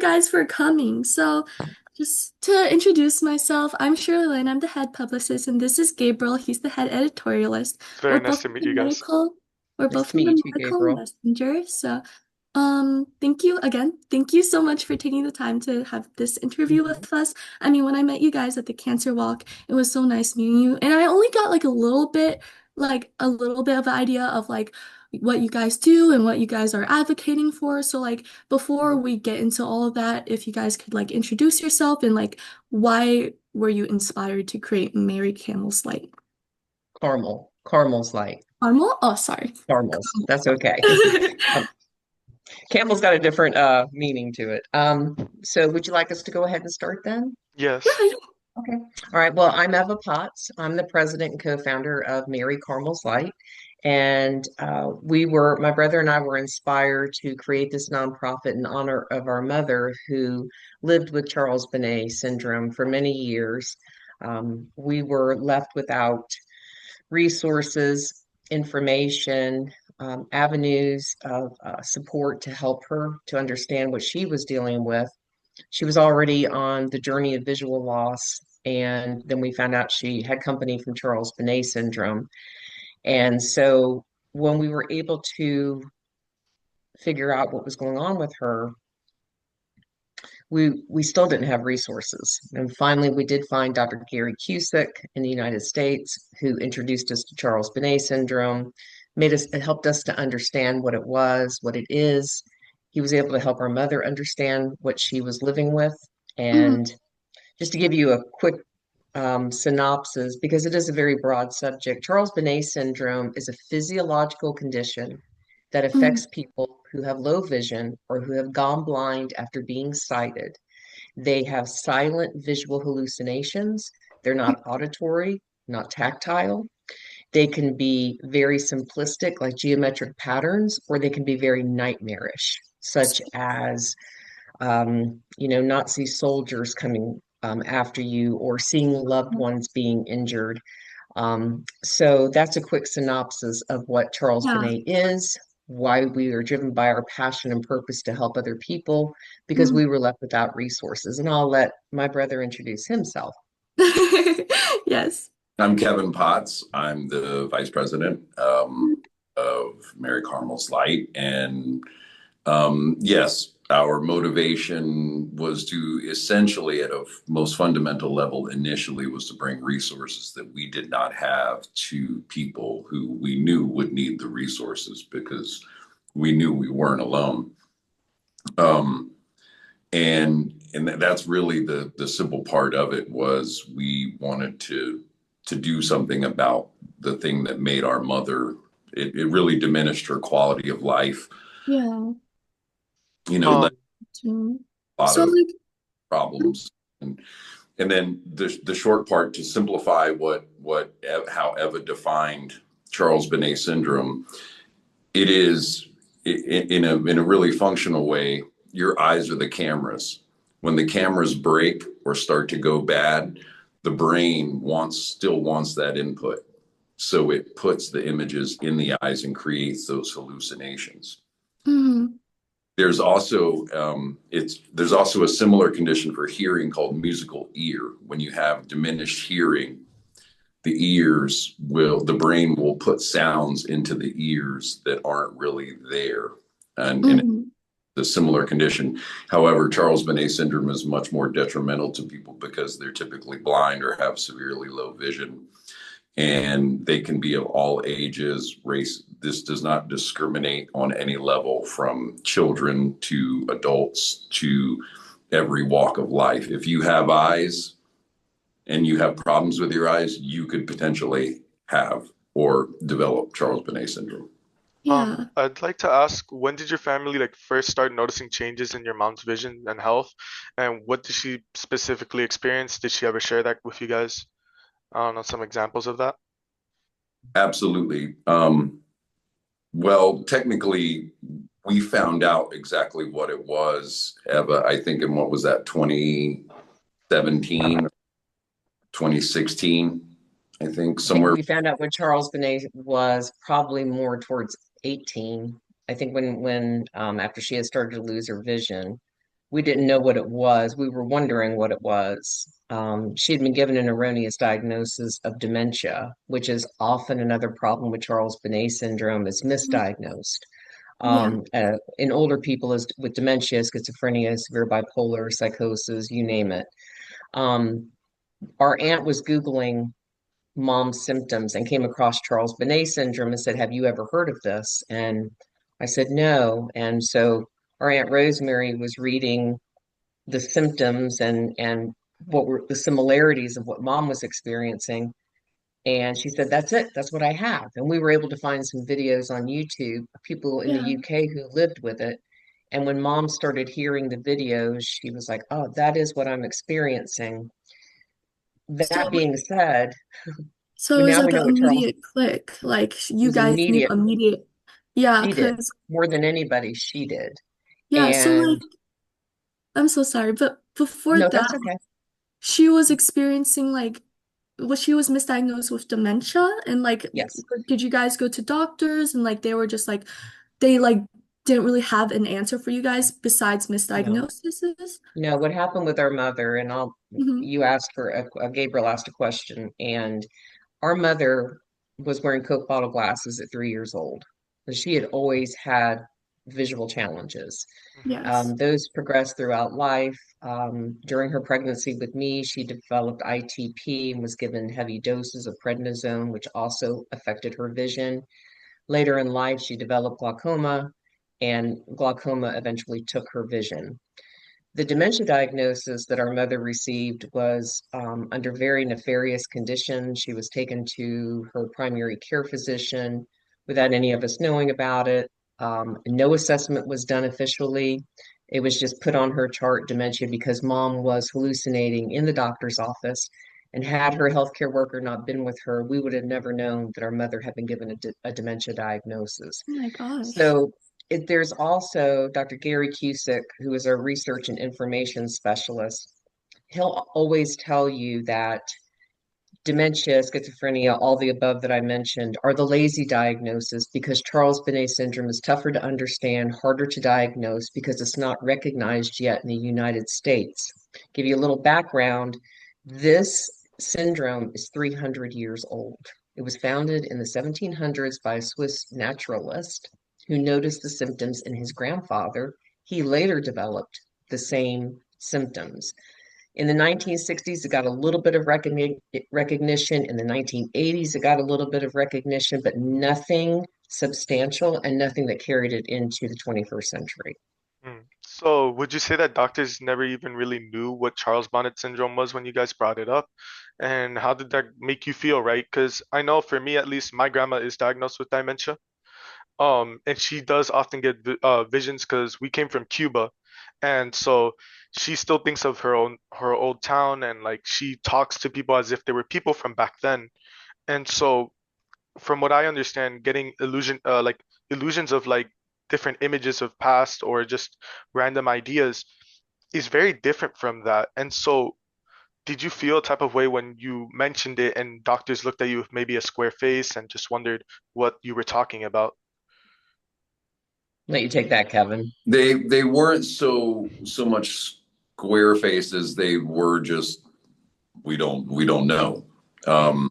guys for coming. So, just to introduce myself, I'm Shirley Lynn. I'm the head publicist, and this is Gabriel. He's the head editorialist. It's We're very nice both to from meet the you guys. medical. We're Nice both to from the meet you, medical Gabriel. messenger. So, thank you again. Thank you so much for taking the time to have this interview Mhm. with us. I mean, when I met you guys at the Cancer Walk, it was so nice meeting you, and I only got like a little bit of an idea of like what you guys do and what you guys are advocating for. So like before we get into all of that, if you guys could like introduce yourself and like why were you inspired to create Mary Camel's Light? Carmel's light. Caramel? Oh, sorry. Caramels. That's okay. Um, Camel's got a different meaning to it. So would you like us to go ahead and start then? Yes. Yeah, Okay. All right. Well, I'm Eva Potts. I'm the president and co-founder of Mary Carmel's Light. And my brother and I were inspired to create this nonprofit in honor of our mother who lived with Charles Bonnet Syndrome for many years. We were left without resources, information, avenues of support to help her to understand what she was dealing with. She was already on the journey of visual loss, and then we found out she had company from Charles Bonnet syndrome. And so when we were able to figure out what was going on with her, we still didn't have resources. And finally, we did find Dr. Gary Cusick in the United States, who introduced us to Charles Bonnet syndrome, it helped us to understand what it was, what it is. He was able to help our mother understand what she was living with. mhm, And just to give you a quick synopsis, because it is a very broad subject, Charles Bonnet syndrome is a physiological condition that mhm, affects people who have low vision or who have gone blind after being sighted. They have silent visual hallucinations. They're not auditory, not tactile. They can be very simplistic, like geometric patterns, or they can be very nightmarish, such as Nazi soldiers coming after you or seeing loved ones being injured. So that's a quick synopsis of what Charles yeah. Bonnet is, why we are driven by our passion and purpose to help other people, because Mhm. we were left without resources. And I'll let my brother introduce himself. Yes. I'm Kevin Potts. I'm the vice president of Mary Carmel's Light. And yes, our motivation was to essentially, at a most fundamental level, initially was to bring resources that we did not have to people who we knew would need the resources because we knew we weren't alone. Um, and that's really the simple part of it was we wanted to do something about the thing that made our mother it really diminished her quality of life, Yeah. led Um, Mm. a lot So of like problems. And then the short part to simplify how Eva defined Charles Bonnet syndrome, it is in a really functional way. Your eyes are the cameras. When the cameras break or start to go bad, the brain still wants that input. So it puts the images in the eyes and creates those hallucinations. mhm, There's also a similar condition for hearing called musical ear. When you have diminished hearing, the brain will put sounds into the ears that aren't really there. And it's mhm, a similar condition. However, Charles Bonnet syndrome is much more detrimental to people because they're typically blind or have severely low vision. And they can be of all ages, race. This does not discriminate on any level from children to adults to every walk of life. If you have eyes, and you have problems with your eyes, you could potentially have or develop Charles Bonnet syndrome. yeah. I'd like to ask, when did your family like first start noticing changes in your mom's vision and health, and what did she specifically experience? Did she ever share that with you guys? I don't know, some examples of that. Absolutely. Well, technically, we found out exactly what it was, Eva, I think in what was that, 2017, 2016, I think I think somewhere. we found out what Charles Bonnet was probably more towards 18. I think when after she had started to lose her vision. we didn't know what it was. We were wondering what it was. She had been given an erroneous diagnosis of dementia, which is often another problem with Charles Bonnet syndrome, is Mhm. misdiagnosed. Yeah. In older people as with dementia, schizophrenia, severe bipolar, psychosis, you name it. Um, our aunt was Googling mom's symptoms and came across Charles Bonnet syndrome and said, "Have you ever heard of this?" And I said, "No." And so our Aunt Rosemary was reading the symptoms and what were the similarities of what mom was experiencing. And she said, "That's it. That's what I have." And we were able to find some videos on YouTube of people in the Yeah. UK who lived with it. And when mom started hearing the videos, she was like, "Oh, that is what I'm experiencing." So That being said, so it well, was now we like know an what Charles, immediate click. Like it you was guys knew immediate. immediate. Yeah, She did because more than anybody. She did. yeah, so like And I'm so sorry, but before no, that, that's okay. she was experiencing like she was misdiagnosed with dementia and like Yes. did you guys go to doctors and like they were just like they like didn't really have an answer for you guys besides No. misdiagnoses? No, what happened with our mother, and Hmm. you asked for Gabriel asked a question, and our mother was wearing Coke bottle glasses at 3 years old. So she had always had visual challenges. Hmm. Yes. Those progressed throughout life. During her pregnancy with me, she developed ITP and was given heavy doses of prednisone, which also affected her vision. Later in life, she developed glaucoma, and glaucoma eventually took her vision. The dementia diagnosis that our mother received was under very nefarious conditions. She was taken to her primary care physician without any of us knowing about it. No assessment was done officially. It was just put on her chart dementia because mom was hallucinating in the doctor's office. And had her healthcare worker not been with her, we would have never known that our mother had been given a dementia diagnosis. Oh my gosh. So there's also Dr. Gary Cusick, who is a research and information specialist. He'll always tell you that dementia, schizophrenia, all the above that I mentioned are the lazy diagnosis because Charles Bonnet syndrome is tougher to understand, harder to diagnose because it's not recognized yet in the United States. Give you a little background. This syndrome is 300 years old. It was founded in the 1700s by a Swiss naturalist who noticed the symptoms in his grandfather. He later developed the same symptoms. In the 1960s, it got a little bit of recognition. In the 1980s, it got a little bit of recognition, but nothing substantial and nothing that carried it into the 21st century. So, would you say that doctors never even really knew what Charles Bonnet syndrome was when you guys brought it up? And how did that make you feel, right? Because I know for me, at least, my grandma is diagnosed with dementia. And she does often get visions because we came from Cuba, and so she still thinks of her old town, and like she talks to people as if they were people from back then. And so, from what I understand, getting illusions of like different images of past or just random ideas is very different from that. And so, did you feel a type of way when you mentioned it and doctors looked at you with maybe a square face and just wondered what you were talking about? Let you take that, Kevin. They weren't so much square faces. They were just we don't know. Mm, Um,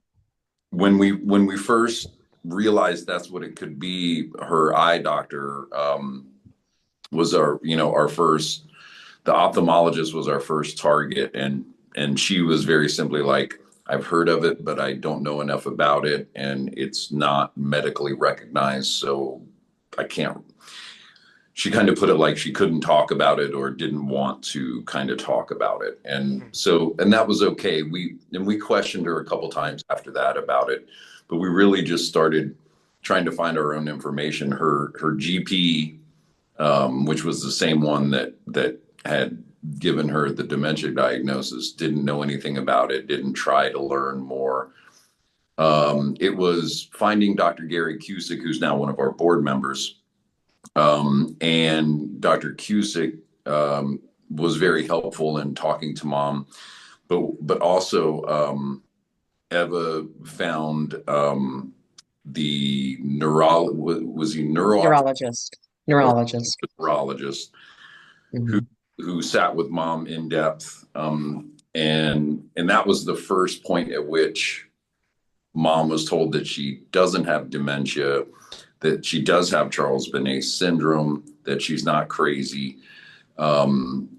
when we first realized that's what it could be, her eye doctor was our first. The ophthalmologist was our first target, and she was very simply like, "I've heard of it, but I don't know enough about it, and it's not medically recognized, so I can't." She kind of put it like she couldn't talk about it or didn't want to kind of talk about it. And mm, so, and that was okay. We questioned her a couple times after that about it, but we really just started trying to find our own information. Her GP, which was the same one that had given her the dementia diagnosis, didn't know anything about it, didn't try to learn more. It was finding Dr. Gary Cusick, who's now one of our board members, and Dr. Cusick was very helpful in talking to mom, but also Eva found the was he Neurologist. was Neurologist. a neurologist Mhm. who sat with mom in depth. And that was the first point at which mom was told that she doesn't have dementia, that she does have Charles Bonnet syndrome, that she's not crazy. And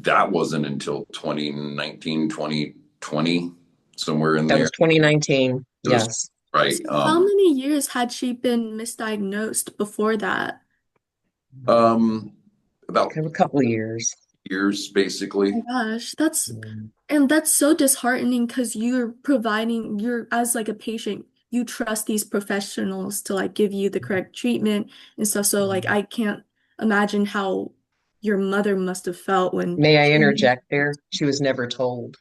that wasn't until 2019, 2020, somewhere in That there. was 2019. It was Yes. right. So how many years had she been misdiagnosed before that? About A couple of years. years, Oh basically. my gosh, that's so disheartening because you're as like a patient, you trust these professionals to like give you the correct treatment and stuff. So like I can't imagine how your mother must have felt when May I interject there? She was never told.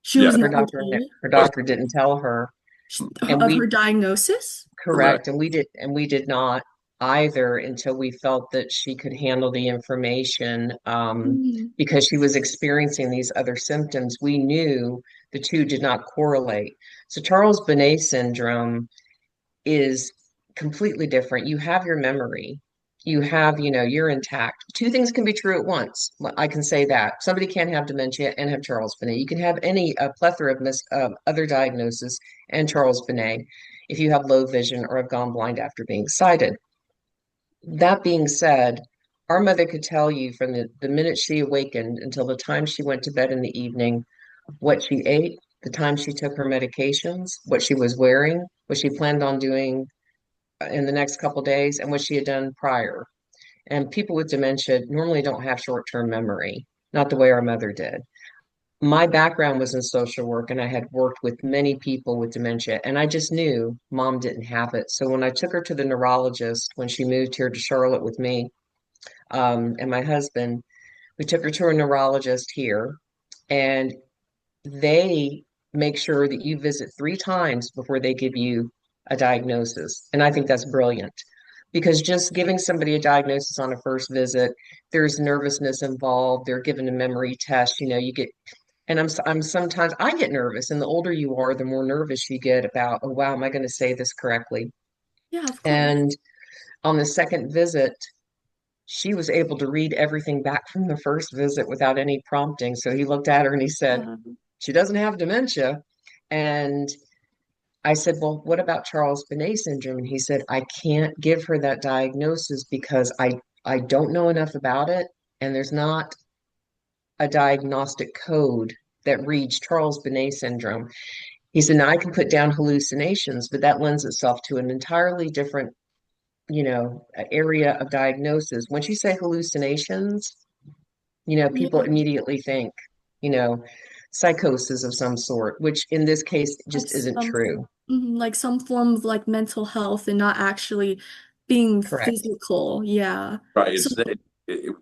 she Yeah, was it never told Her was doctor didn't tell her. And of her we diagnosis. correct. correct, and we did not either until we felt that she could handle the information, Mm, because she was experiencing these other symptoms. We knew the two did not correlate. So Charles Bonnet syndrome is completely different. You have your memory. You have, you're intact. Two things can be true at once. I can say that. Somebody can have dementia and have Charles Bonnet. You can have a plethora of other diagnoses and Charles Bonnet if you have low vision or have gone blind after being sighted. That being said, our mother could tell you from the minute she awakened until the time she went to bed in the evening what she ate, the time she took her medications, what she was wearing, what she planned on doing in the next couple days, and what she had done prior. And people with dementia normally don't have short-term memory, not the way our mother did. My background was in social work, and I had worked with many people with dementia, and I just knew mom didn't have it. So when I took her to the neurologist when she moved here to Charlotte with me, and my husband, we took her to a neurologist here, and they make sure that you visit 3 times before they give you a diagnosis. And I think that's brilliant because just giving somebody a diagnosis on a first visit, there's nervousness involved. They're given a memory test. You get, and I'm sometimes I get nervous. And the older you are, the more nervous you get about, oh, wow, am I going to say this correctly? yeah, of course. And on the second visit, she was able to read everything back from the first visit without any prompting. So he looked at her and he said, Yeah. she doesn't have dementia. And I said, well, what about Charles Bonnet syndrome? And he said, I can't give her that diagnosis because I don't know enough about it. And there's not a diagnostic code that reads Charles Bonnet syndrome. He said, now I can put down hallucinations, but that lends itself to an entirely different, area of diagnosis. Once you say hallucinations, people Yeah. immediately think, you know, psychosis of some sort, which in this case Like just isn't true. like some form of like mental health and not actually being Correct. physical. Yeah. Right. So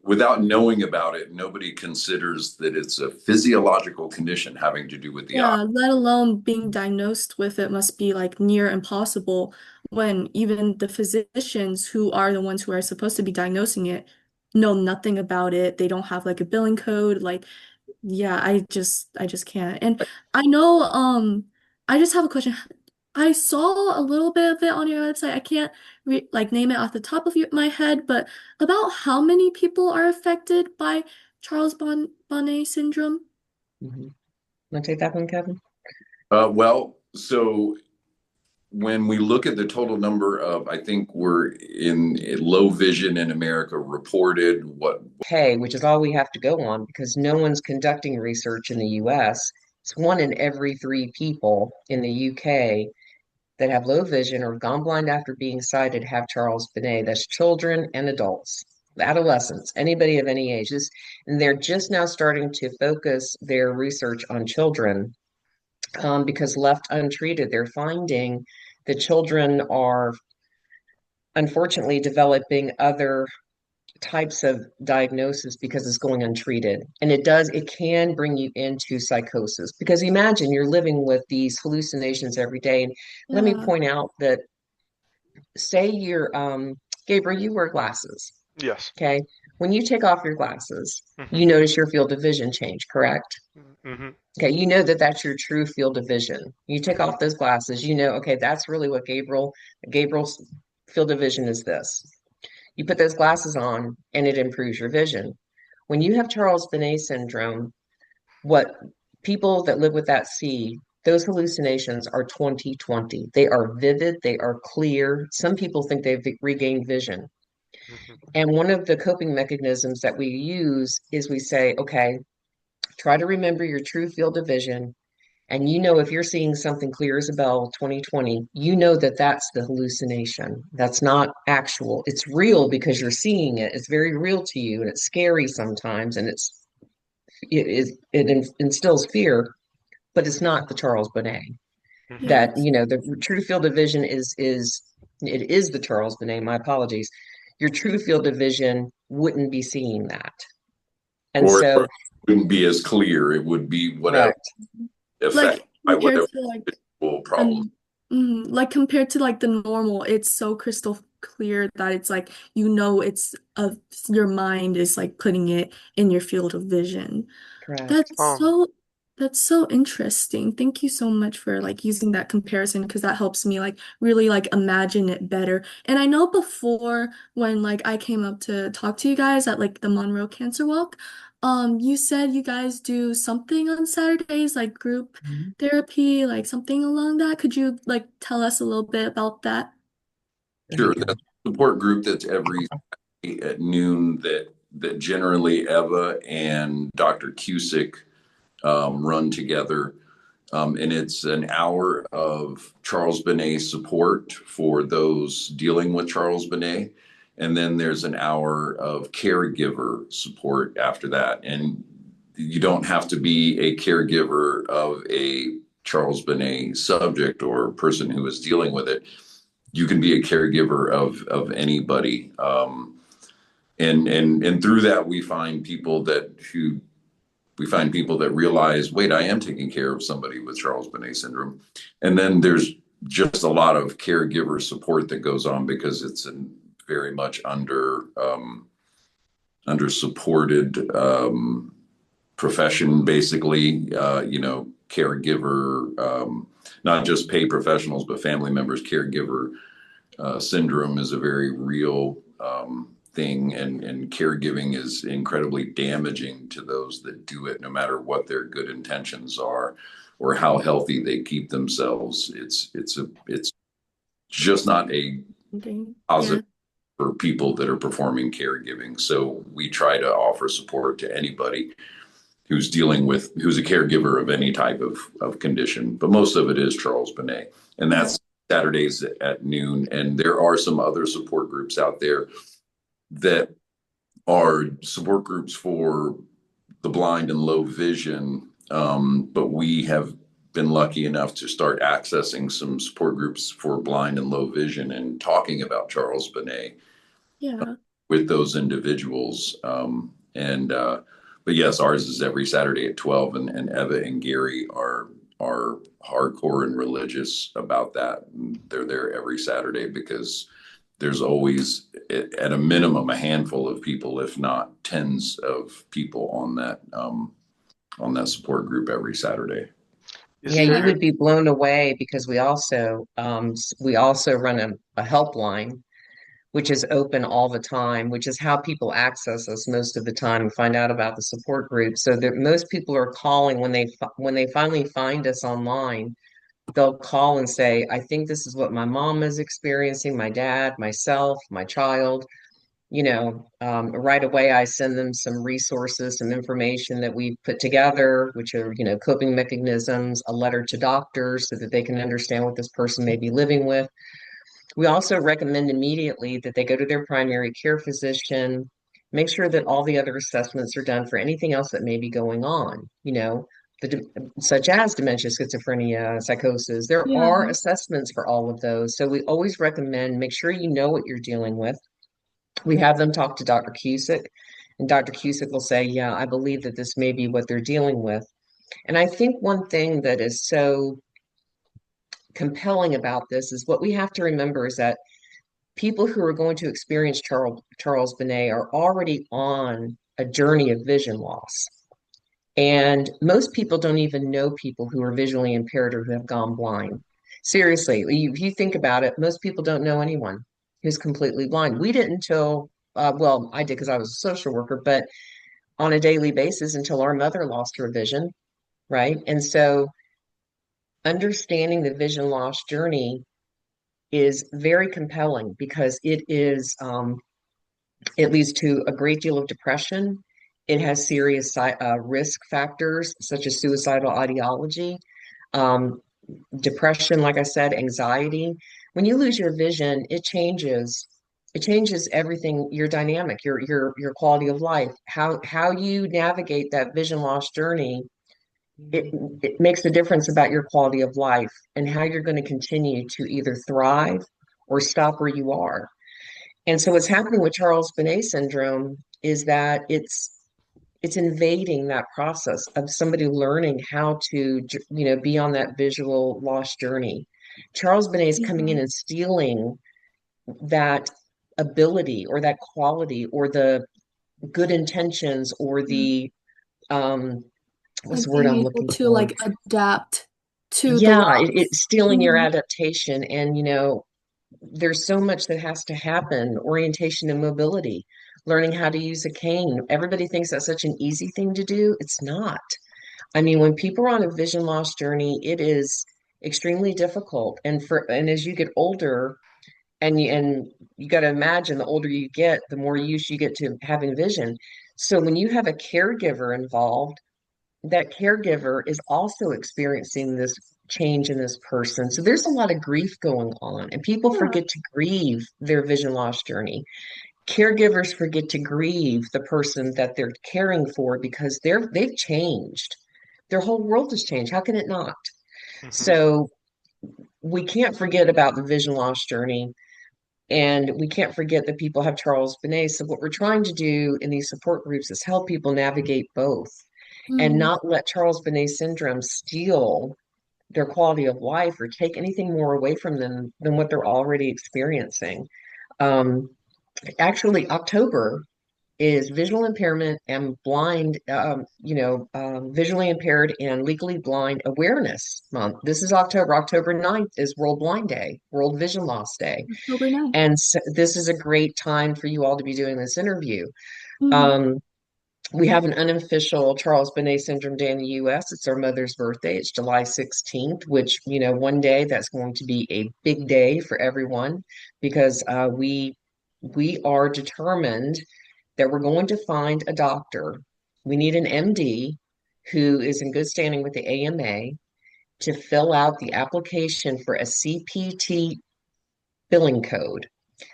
Without knowing about it, nobody considers that it's a physiological condition having to do with the eye. yeah, let alone being diagnosed with it must be like near impossible when even the physicians who are the ones who are supposed to be diagnosing it know nothing about it. They don't have like a billing code. Like, yeah, I just can't. And I know, I just have a question. I saw a little bit of it on your website. I can't re like name it off the top of my head, but about how many people are affected by Bonnet syndrome? Mhm. Want to take that one, Kevin? So when we look at the total number of, I think we're in low vision in America reported what. K, which is all we have to go on because no one's conducting research in the US. It's 1 in every 3 people in the UK that have low vision or gone blind after being sighted have Charles Bonnet. That's children and adults, adolescents, anybody of any age. And they're just now starting to focus their research on children, because left untreated, they're finding that children are unfortunately developing other types of diagnosis because it's going untreated. And it can bring you into psychosis because imagine you're living with these hallucinations every day. And let me Yeah. point out that say you're, Gabriel, you wear glasses. Yes. Okay. When you take off your glasses, Mm-hmm. you notice your field of vision change, correct? Mm-hmm. Okay. You know that that's your true field of vision. You take Mm-hmm. off those glasses, okay, that's really what Gabriel's field of vision is this. You put those glasses on and it improves your vision. When you have Charles Bonnet syndrome, what people that live with that see, those hallucinations are 20/20. They are vivid, they are clear. Some people think they've regained vision. Hmm. And one of the coping mechanisms that we use is we say, okay, try to remember your true field of vision. And you know, if you're seeing something clear as a bell 20/20, you know that that's the hallucination. That's not actual. It's real because you're seeing it. It's very real to you, and it's scary sometimes, and it instills fear, but it's not the Charles Bonnet. Hmm. That, Yes. the true field of vision is it is the Charles Bonnet. My apologies. Your true field of vision wouldn't be seeing that. And Or so, it wouldn't be as clear. It would be whatever correct. affected Like by compared whatever to like problem. um like compared to like the normal, it's so crystal clear that it's like it's your mind is like putting it in your field of vision. Correct. That's so that's so interesting. Thank you so much for like using that comparison because that helps me like really like imagine it better. And I know before when like I came up to talk to you guys at like the Monroe Cancer Walk, you said you guys do something on Saturdays like group Mhm. therapy, like something along that. Could you like tell us a little bit about that? There you Sure, go. that's a support group that's every at noon that generally Eva and Dr. Cusick run together. And it's an hour of Charles Bonnet support for those dealing with Charles Bonnet. And then there's an hour of caregiver support after that. And you don't have to be a caregiver of a Charles Bonnet subject or person who is dealing with it. You can be a caregiver of anybody. And through that, we find people that realize, wait, I am taking care of somebody with Charles Bonnet syndrome. And then there's just a lot of caregiver support that goes on because it's very much under supported profession, basically. Caregiver, not just paid professionals, but family members. Caregiver syndrome is a very real thing, and caregiving is incredibly damaging to those that do it, no matter what their good intentions are or how healthy they keep themselves. It's just not a Okay. positive Yeah. for people that are performing caregiving. So we try to offer support to anybody who's a caregiver of any type of condition, but most of it is Charles Bonnet. And Yeah. that's Saturdays at noon. And there are some other support groups out there that are support groups for the blind and low vision. But we have been lucky enough to start accessing some support groups for blind and low vision and talking about Charles Bonnet Yeah. with those individuals. But yes, ours is every Saturday at 12, and Eva and Gary are hardcore and religious about that. And they're there every Saturday because there's always, at a minimum, a handful of people, if not tens of people on that support group every Saturday. Is Yeah, you there would be blown away because we also run a helpline which is open all the time, which is how people access us most of the time and find out about the support group. So that most people are calling when they finally find us online, they'll call and say, "I think this is what my mom is experiencing, my dad, myself, my child." Right away, I send them some resources, some information that we've put together, which are, coping mechanisms, a letter to doctors so that they can understand what this person may be living with. We also recommend immediately that they go to their primary care physician, make sure that all the other assessments are done for anything else that may be going on, the, such as dementia, schizophrenia, psychosis. There Yeah. are assessments for all of those. So we always recommend make sure you know what you're dealing with. We have them talk to Dr. Cusick, and Dr. Cusick will say, yeah, I believe that this may be what they're dealing with. And I think one thing that is so compelling about this is what we have to remember is that people who are going to experience Charles Bonnet are already on a journey of vision loss. And most people don't even know people who are visually impaired or who have gone blind. Seriously, if you think about it, most people don't know anyone who's completely blind. We didn't until, well, I did because I was a social worker, but on a daily basis until our mother lost her vision, right? And so understanding the vision loss journey is very compelling because it leads to a great deal of depression. It has serious risk factors such as suicidal ideology, um, depression, like I said, anxiety. When you lose your vision, it changes everything, your dynamic, your quality of life, how you navigate that vision loss journey. It makes a difference about your quality of life and how you're going to continue to either thrive or stop where you are. And so what's happening with Charles Bonnet syndrome is that it's invading that process of somebody learning how to, be on that visual loss journey. Charles Bonnet is coming in Yeah. and stealing that ability or that quality or the good intentions or Yeah. the um what's Like the word being I'm able looking to for? like adapt to the Yeah, loss. it's stealing your Mhm. adaptation. And there's so much that has to happen. Orientation and mobility, learning how to use a cane. Everybody thinks that's such an easy thing to do. It's not. I mean, when people are on a vision loss journey, it is extremely difficult. And as you get older, and you got to imagine the older you get, the more used you get to having vision. So when you have a caregiver involved, that caregiver is also experiencing this change in this person. So there's a lot of grief going on, and people Yeah. forget to grieve their vision loss journey. Caregivers forget to grieve the person that they're caring for because they've changed. Their whole world has changed. How can it not? Hmm. So we can't forget about the vision loss journey. And we can't forget that people have Charles Bonnet. So what we're trying to do in these support groups is help people navigate both and Mm. not let Charles Bonnet syndrome steal their quality of life or take anything more away from them than what they're already experiencing. Um, Actually, October is visual impairment and blind, visually impaired and legally blind awareness month. This is October. October 9th is World Blind Day, World Vision Loss Day. October 9th. And so this is a great time for you all to be doing this interview. Mm. Um, we have an unofficial Charles Bonnet Syndrome Day in the US. It's our mother's birthday. It's July 16th, which, one day that's going to be a big day for everyone because we are determined that we're going to find a doctor. We need an MD who is in good standing with the AMA to fill out the application for a CPT billing code.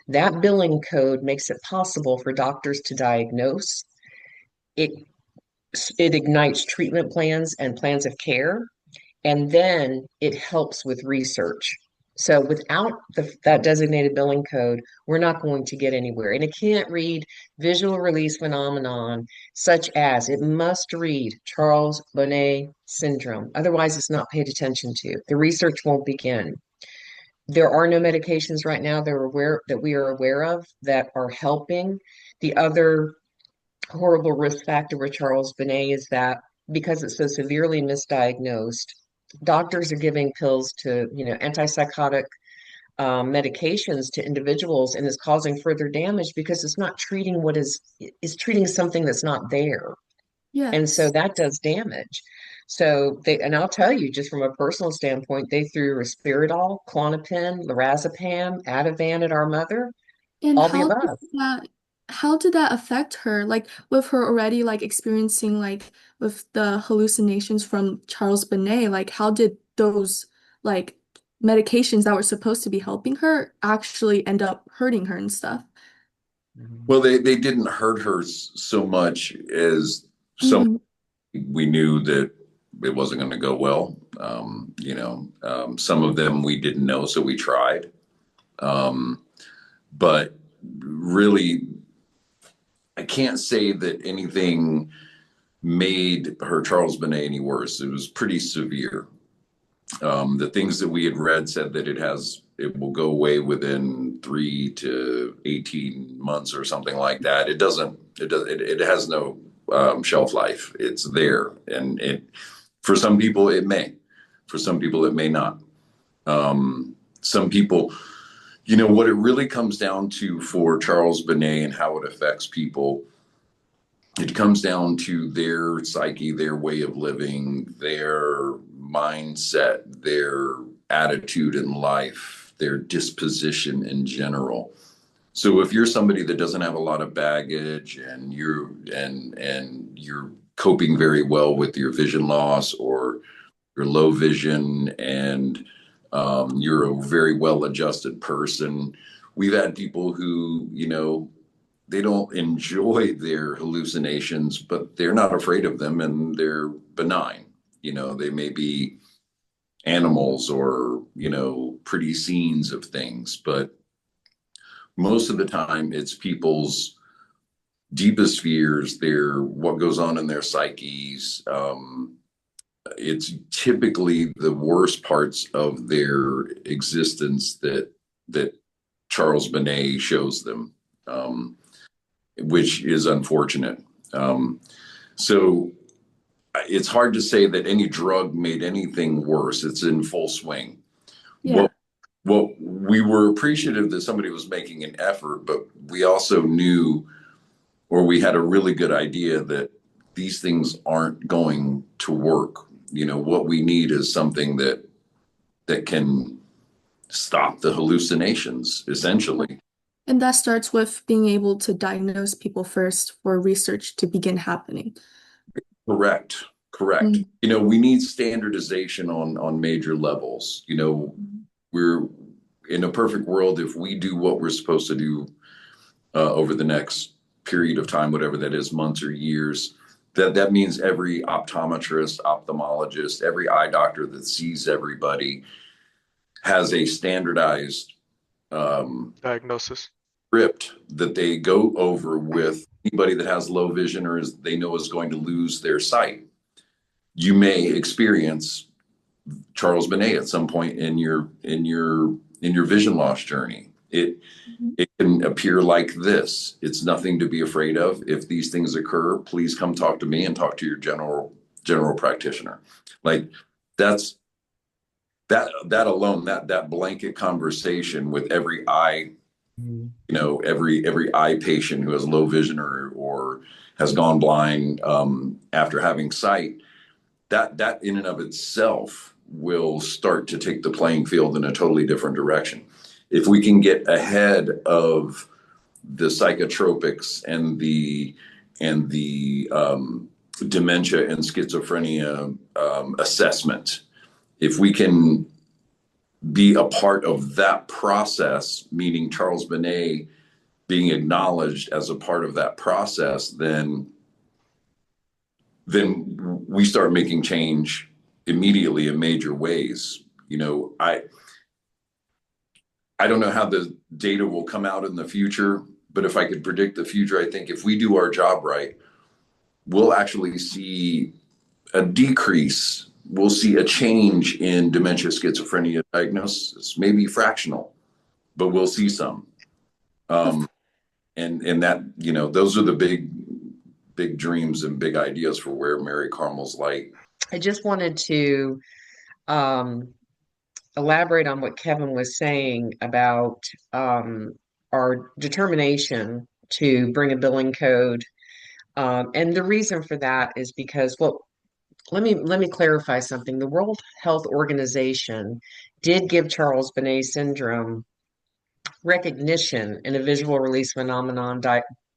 That billing code makes it possible for doctors to diagnose. It it ignites treatment plans and plans of care, and then it helps with research. So without that designated billing code, we're not going to get anywhere. And it can't read visual release phenomenon, such as it must read Charles Bonnet syndrome. Otherwise, it's not paid attention to. The research won't begin. There are no medications right now that we are aware of that are helping. The other horrible risk factor with Charles Bonnet is that because it's so severely misdiagnosed, doctors are giving pills to, antipsychotic medications to individuals, and is causing further damage because it's not treating is treating something that's not there. And so Yes. that does damage. And I'll tell you, just from a personal standpoint, they threw Risperidol, Klonopin, Lorazepam, Ativan at our mother, And all the above. how did that affect her? Like with her already like experiencing like with the hallucinations from Charles Bonnet, like how did those like medications that were supposed to be helping her actually end up hurting her and stuff? Well, they didn't hurt her so much as some Hmm. we knew that it wasn't going to go well. Some of them we didn't know, so we tried. Um, but really, I can't say that anything made her Charles Bonnet any worse. It was pretty severe. The things that we had read said that it will go away within 3 to 18 months or something like that. It doesn't. It has no shelf life. It's there, and for some people it may, for some people it may not. Some people, what it really comes down to for Charles Bonnet and how it affects people it comes down to their psyche, their way of living, their mindset, their attitude in life, their disposition in general. So if you're somebody that doesn't have a lot of baggage and you're coping very well with your vision loss or your low vision and you're a very well adjusted person, we've had people who, they don't enjoy their hallucinations, but they're not afraid of them and they're benign. They may be animals or, pretty scenes of things, but most of the time it's people's deepest fears, their what goes on in their psyches. It's typically the worst parts of their existence that Charles Bonnet shows them, which is unfortunate. So it's hard to say that any drug made anything worse. It's in full swing. Yeah. Well, we were appreciative that somebody was making an effort, but we also knew, or we had a really good idea that these things aren't going to work. What we need is something that can stop the hallucinations, essentially. And that starts with being able to diagnose people first for research to begin happening. Correct. Correct. Mm. We need standardization on major levels. We're in a perfect world if we do what we're supposed to do over the next period of time, whatever that is, months or years. That means every optometrist, ophthalmologist, every eye doctor that sees everybody has a standardized Diagnosis. script that they go over with anybody that has low vision or they know is going to lose their sight. You may experience Charles Bonnet at some point in your vision loss journey. It can appear like this. It's nothing to be afraid of. If these things occur, please come talk to me and talk to your general practitioner. Like that's that alone, that blanket conversation with every eye, every eye patient who has low vision or has gone blind after having sight, that in and of itself will start to take the playing field in a totally different direction. If we can get ahead of the psychotropics and the dementia and schizophrenia assessment, if we can be a part of that process, meaning Charles Bonnet being acknowledged as a part of that process, then we start making change immediately in major ways. I don't know how the data will come out in the future, but if I could predict the future, I think if we do our job right, we'll actually see a decrease. We'll see a change in dementia schizophrenia diagnosis, maybe fractional, but we'll see some. And that, those are the big dreams and big ideas for where Mary Carmel's Light. I just wanted to elaborate on what Kevin was saying about our determination to bring a billing code. And the reason for that is because, well, let me clarify something. The World Health Organization did give Charles Bonnet syndrome recognition in a visual release phenomenon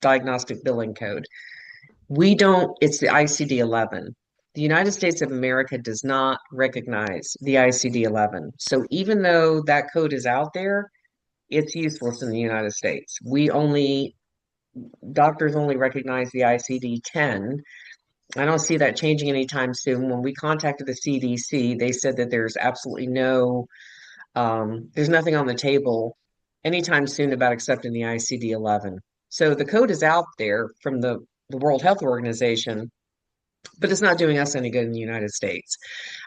diagnostic billing code. We don't, it's the ICD-11. The United States of America does not recognize the ICD-11. So even though that code is out there, it's useless in the United States. Doctors only recognize the ICD-10. I don't see that changing anytime soon. When we contacted the CDC, they said that there's absolutely there's nothing on the table anytime soon about accepting the ICD-11. So the code is out there from the World Health Organization, but it's not doing us any good in the United States,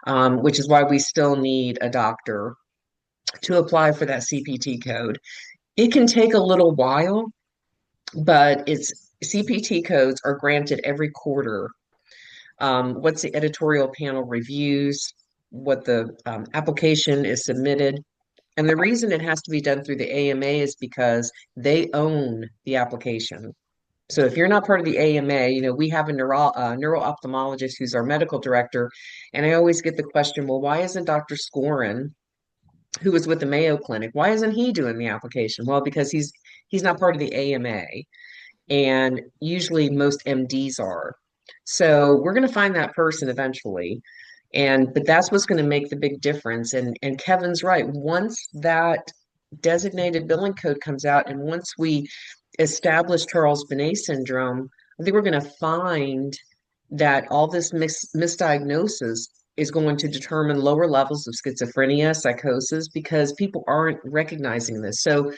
which is why we still need a doctor to apply for that CPT code. It can take a little while, but it's CPT codes are granted every quarter. Once the editorial panel reviews what the application is submitted. And the reason it has to be done through the AMA is because they own the application. So if you're not part of the AMA, we have a neuro-ophthalmologist who's our medical director, and I always get the question, well, why isn't Dr. Scorin, who was with the Mayo Clinic, why isn't he doing the application? Well, because he's not part of the AMA, and usually most MDs are. So we're going to find that person eventually, but that's what's going to make the big difference. And Kevin's right. Once that designated billing code comes out, and once we establish Charles Bonnet syndrome, I think we're going to find that all this misdiagnosis is going to determine lower levels of schizophrenia, psychosis, because people aren't recognizing this. So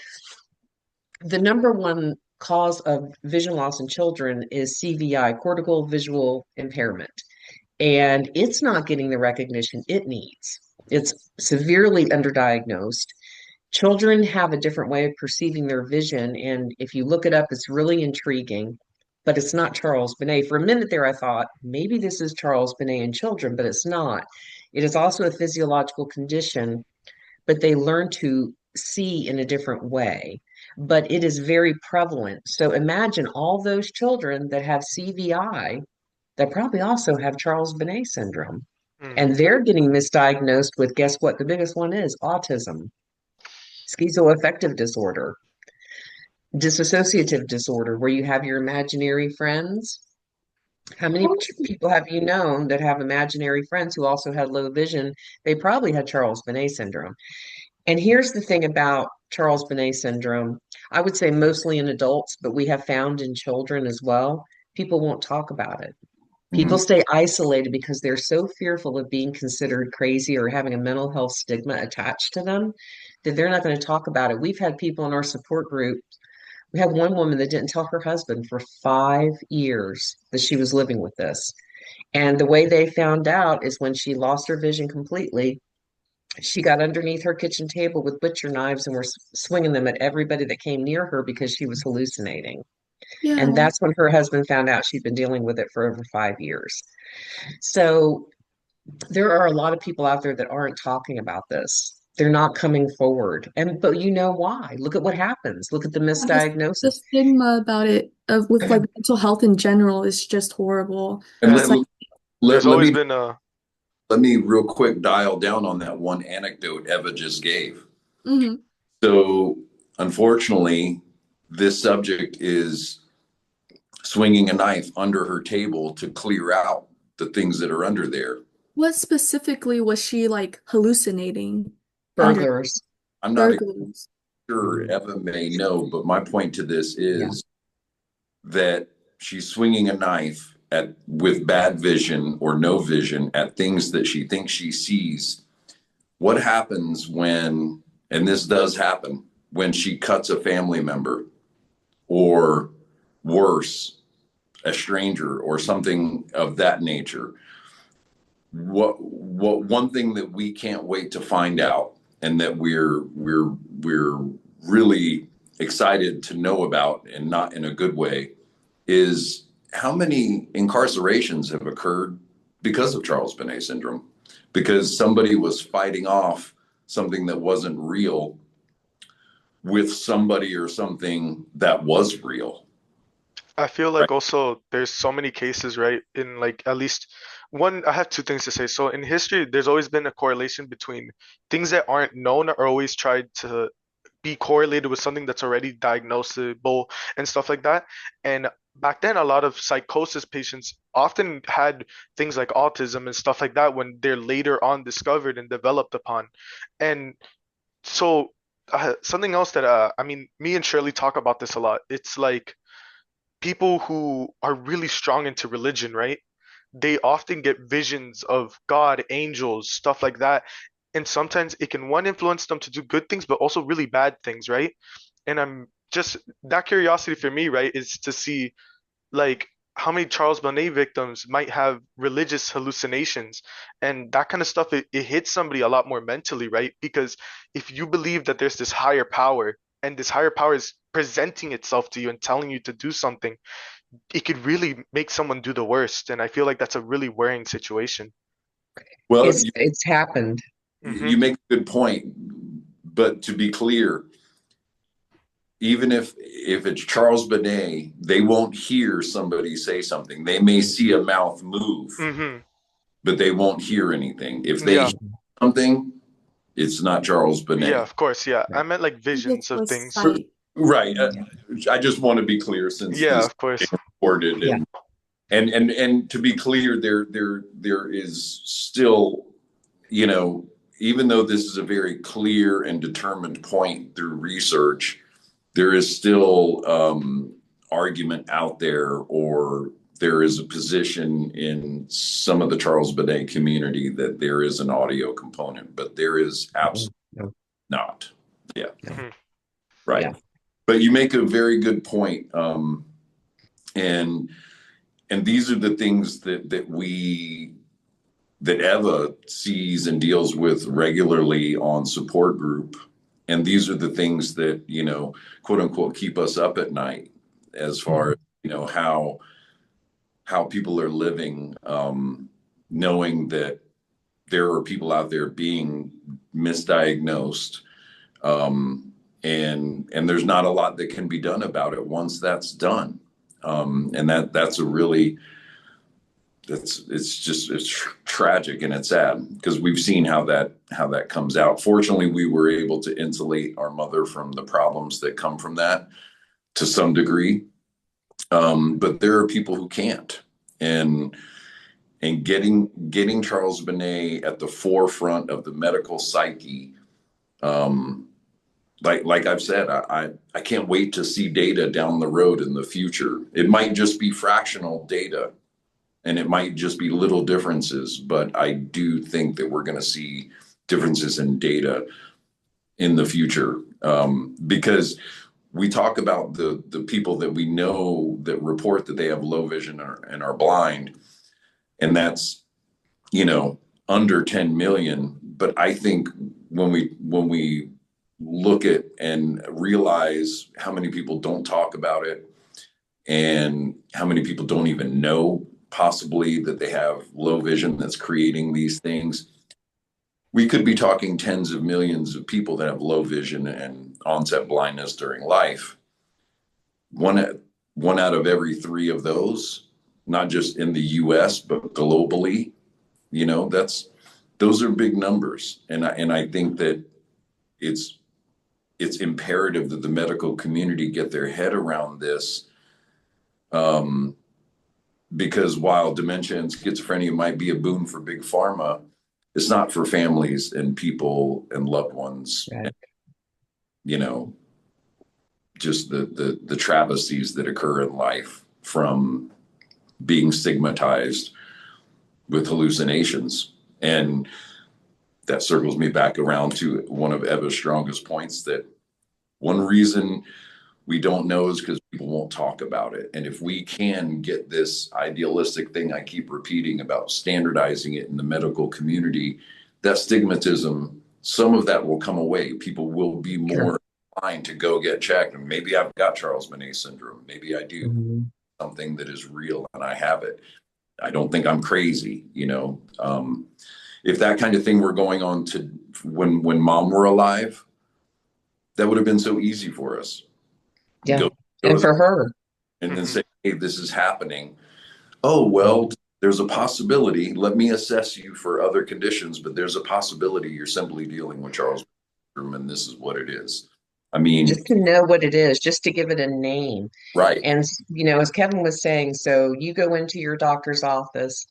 the number one cause of vision loss in children is CVI, cortical visual impairment, and it's not getting the recognition it needs. It's severely underdiagnosed. Children have a different way of perceiving their vision, and if you look it up, it's really intriguing. But it's not Charles Bonnet. For a minute there, I thought maybe this is Charles Bonnet in children, but it's not. It is also a physiological condition, but they learn to see in a different way. But it is very prevalent. So imagine all those children that have CVI that probably also have Charles Bonnet syndrome. Hmm. And they're getting misdiagnosed with, guess what? The biggest one is autism, schizoaffective disorder, dissociative disorder, where you have your imaginary friends. How many people have you known that have imaginary friends who also had low vision? They probably had Charles Bonnet syndrome. And here's the thing about Charles Bonnet syndrome. I would say mostly in adults, but we have found in children as well. People won't talk about it. People Mhm. stay isolated because they're so fearful of being considered crazy or having a mental health stigma attached to them that they're not going to talk about it. We've had people in our support group. We had one woman that didn't tell her husband for 5 years that she was living with this. And the way they found out is when she lost her vision completely, she got underneath her kitchen table with butcher knives and were swinging them at everybody that came near her because she was hallucinating. And Yeah. that's when her husband found out she'd been dealing with it for over 5 years. So there are a lot of people out there that aren't talking about this. They're not coming forward. But you know why? Look at what happens. Look at the The misdiagnosis. stigma about it of with like mental health in general is just horrible. And Yeah, It's like, there's let always me been a let me real quick dial down on that one anecdote Eva just gave. mhm. So, unfortunately, this subject is swinging a knife under her table to clear out the things that are under there. What specifically was she like hallucinating under Burglars. I'm not burglars? sure Eva may know, but my point to this Yeah. is that she's swinging a knife at with bad vision or no vision at things that she thinks she sees. What happens when, and this does happen, when she cuts a family member or worse, a stranger or something of that nature? What one thing that we can't wait to find out, and that we're really excited to know about, and not in a good way, is how many incarcerations have occurred because of Charles Bonnet syndrome, because somebody was fighting off something that wasn't real with somebody or something that was real. I feel Right. like also there's so many cases, right? In like at least one, I have two things to say. So in history, there's always been a correlation between things that aren't known are always tried to be correlated with something that's already diagnosable and stuff like that. And back then, a lot of psychosis patients often had things like autism and stuff like that when they're later on discovered and developed upon. And so something else that I mean, me and Shirley talk about this a lot. It's like people who are really strong into religion, right? They often get visions of God, angels, stuff like that. And sometimes it can one influence them to do good things, but also really bad things, right? And I'm just that curiosity for me, right, is to see like how many Charles Bonnet victims might have religious hallucinations and that kind of stuff. It hits somebody a lot more mentally, right? Because if you believe that there's this higher power and this higher power is presenting itself to you and telling you to do something, it could really make someone do the worst. And I feel like that's a really worrying situation. Well, It's happened. Hmm. you make a good point, but to be clear, even if it's Charles Bonnet, they won't hear somebody say something. They may see a mouth move, Mm-hmm. but they won't hear anything. If they Yeah. hear something, it's not Charles Yeah, Bonnet. of course. Yeah. I meant like It's visions of for things. sight. Right. I just want to be clear since Yeah, this of course. is recorded, Yeah. and to be clear, there is still, you know, even though this is a very clear and determined point through research, there is still argument out there, or there is a position in some of the Charles Bonnet community that there is an audio component, but there is absolutely No, not. Yeah, no. Mhm. right. Yeah. But you make a very good point. And these are the things that Eva sees and deals with regularly on support group. And these are the things that, you know, quote unquote, keep us up at night as far as, you know, how people are living, knowing that there are people out there being misdiagnosed, and there's not a lot that can be done about it once that's done. And that's a really, it's tragic and it's sad because we've seen how that comes out. Fortunately, we were able to insulate our mother from the problems that come from that to some degree. But there are people who can't, and getting Charles Bonnet at the forefront of the medical psyche. Like I've said, I can't wait to see data down the road in the future. It might just be fractional data, and it might just be little differences, but I do think that we're going to see differences in data in the future, because we talk about the people that we know that report that they have low vision and are blind, and that's, you know, under 10 million. But I think when we look at and realize how many people don't talk about it, and how many people don't even know possibly that they have low vision that's creating these things, we could be talking tens of millions of people that have low vision and onset blindness during life. One out of every three of those, not just in the US but globally, you know, those are big numbers. And I think that it's imperative that the medical community get their head around this, because while dementia and schizophrenia might be a boon for big pharma, it's not for families and people and loved ones. Right. And, you know, just the travesties that occur in life from being stigmatized with hallucinations. And that circles me back around to one of Eva's strongest points, that one reason we don't know is because people won't talk about it. And if we can get this idealistic thing I keep repeating about standardizing it in the medical community, that stigmatism, some of that will come away. People will be more inclined to go get checked. And maybe I've got Charles Bonnet syndrome. Maybe I do. Mm-hmm. Something that is real and I have it. I don't think I'm crazy, you know. If that kind of thing were going on to when mom were alive, that would have been so easy for us. Yeah. Go And to for her. and then Mhm. say, hey, this is happening. Oh, well, there's a possibility. Let me assess you for other conditions, but there's a possibility you're simply dealing with Charles syndrome, and this is what it is. I mean, Just to know what it is, just to give it a name. right. And, you know, as Kevin was saying, so you go into your doctor's office,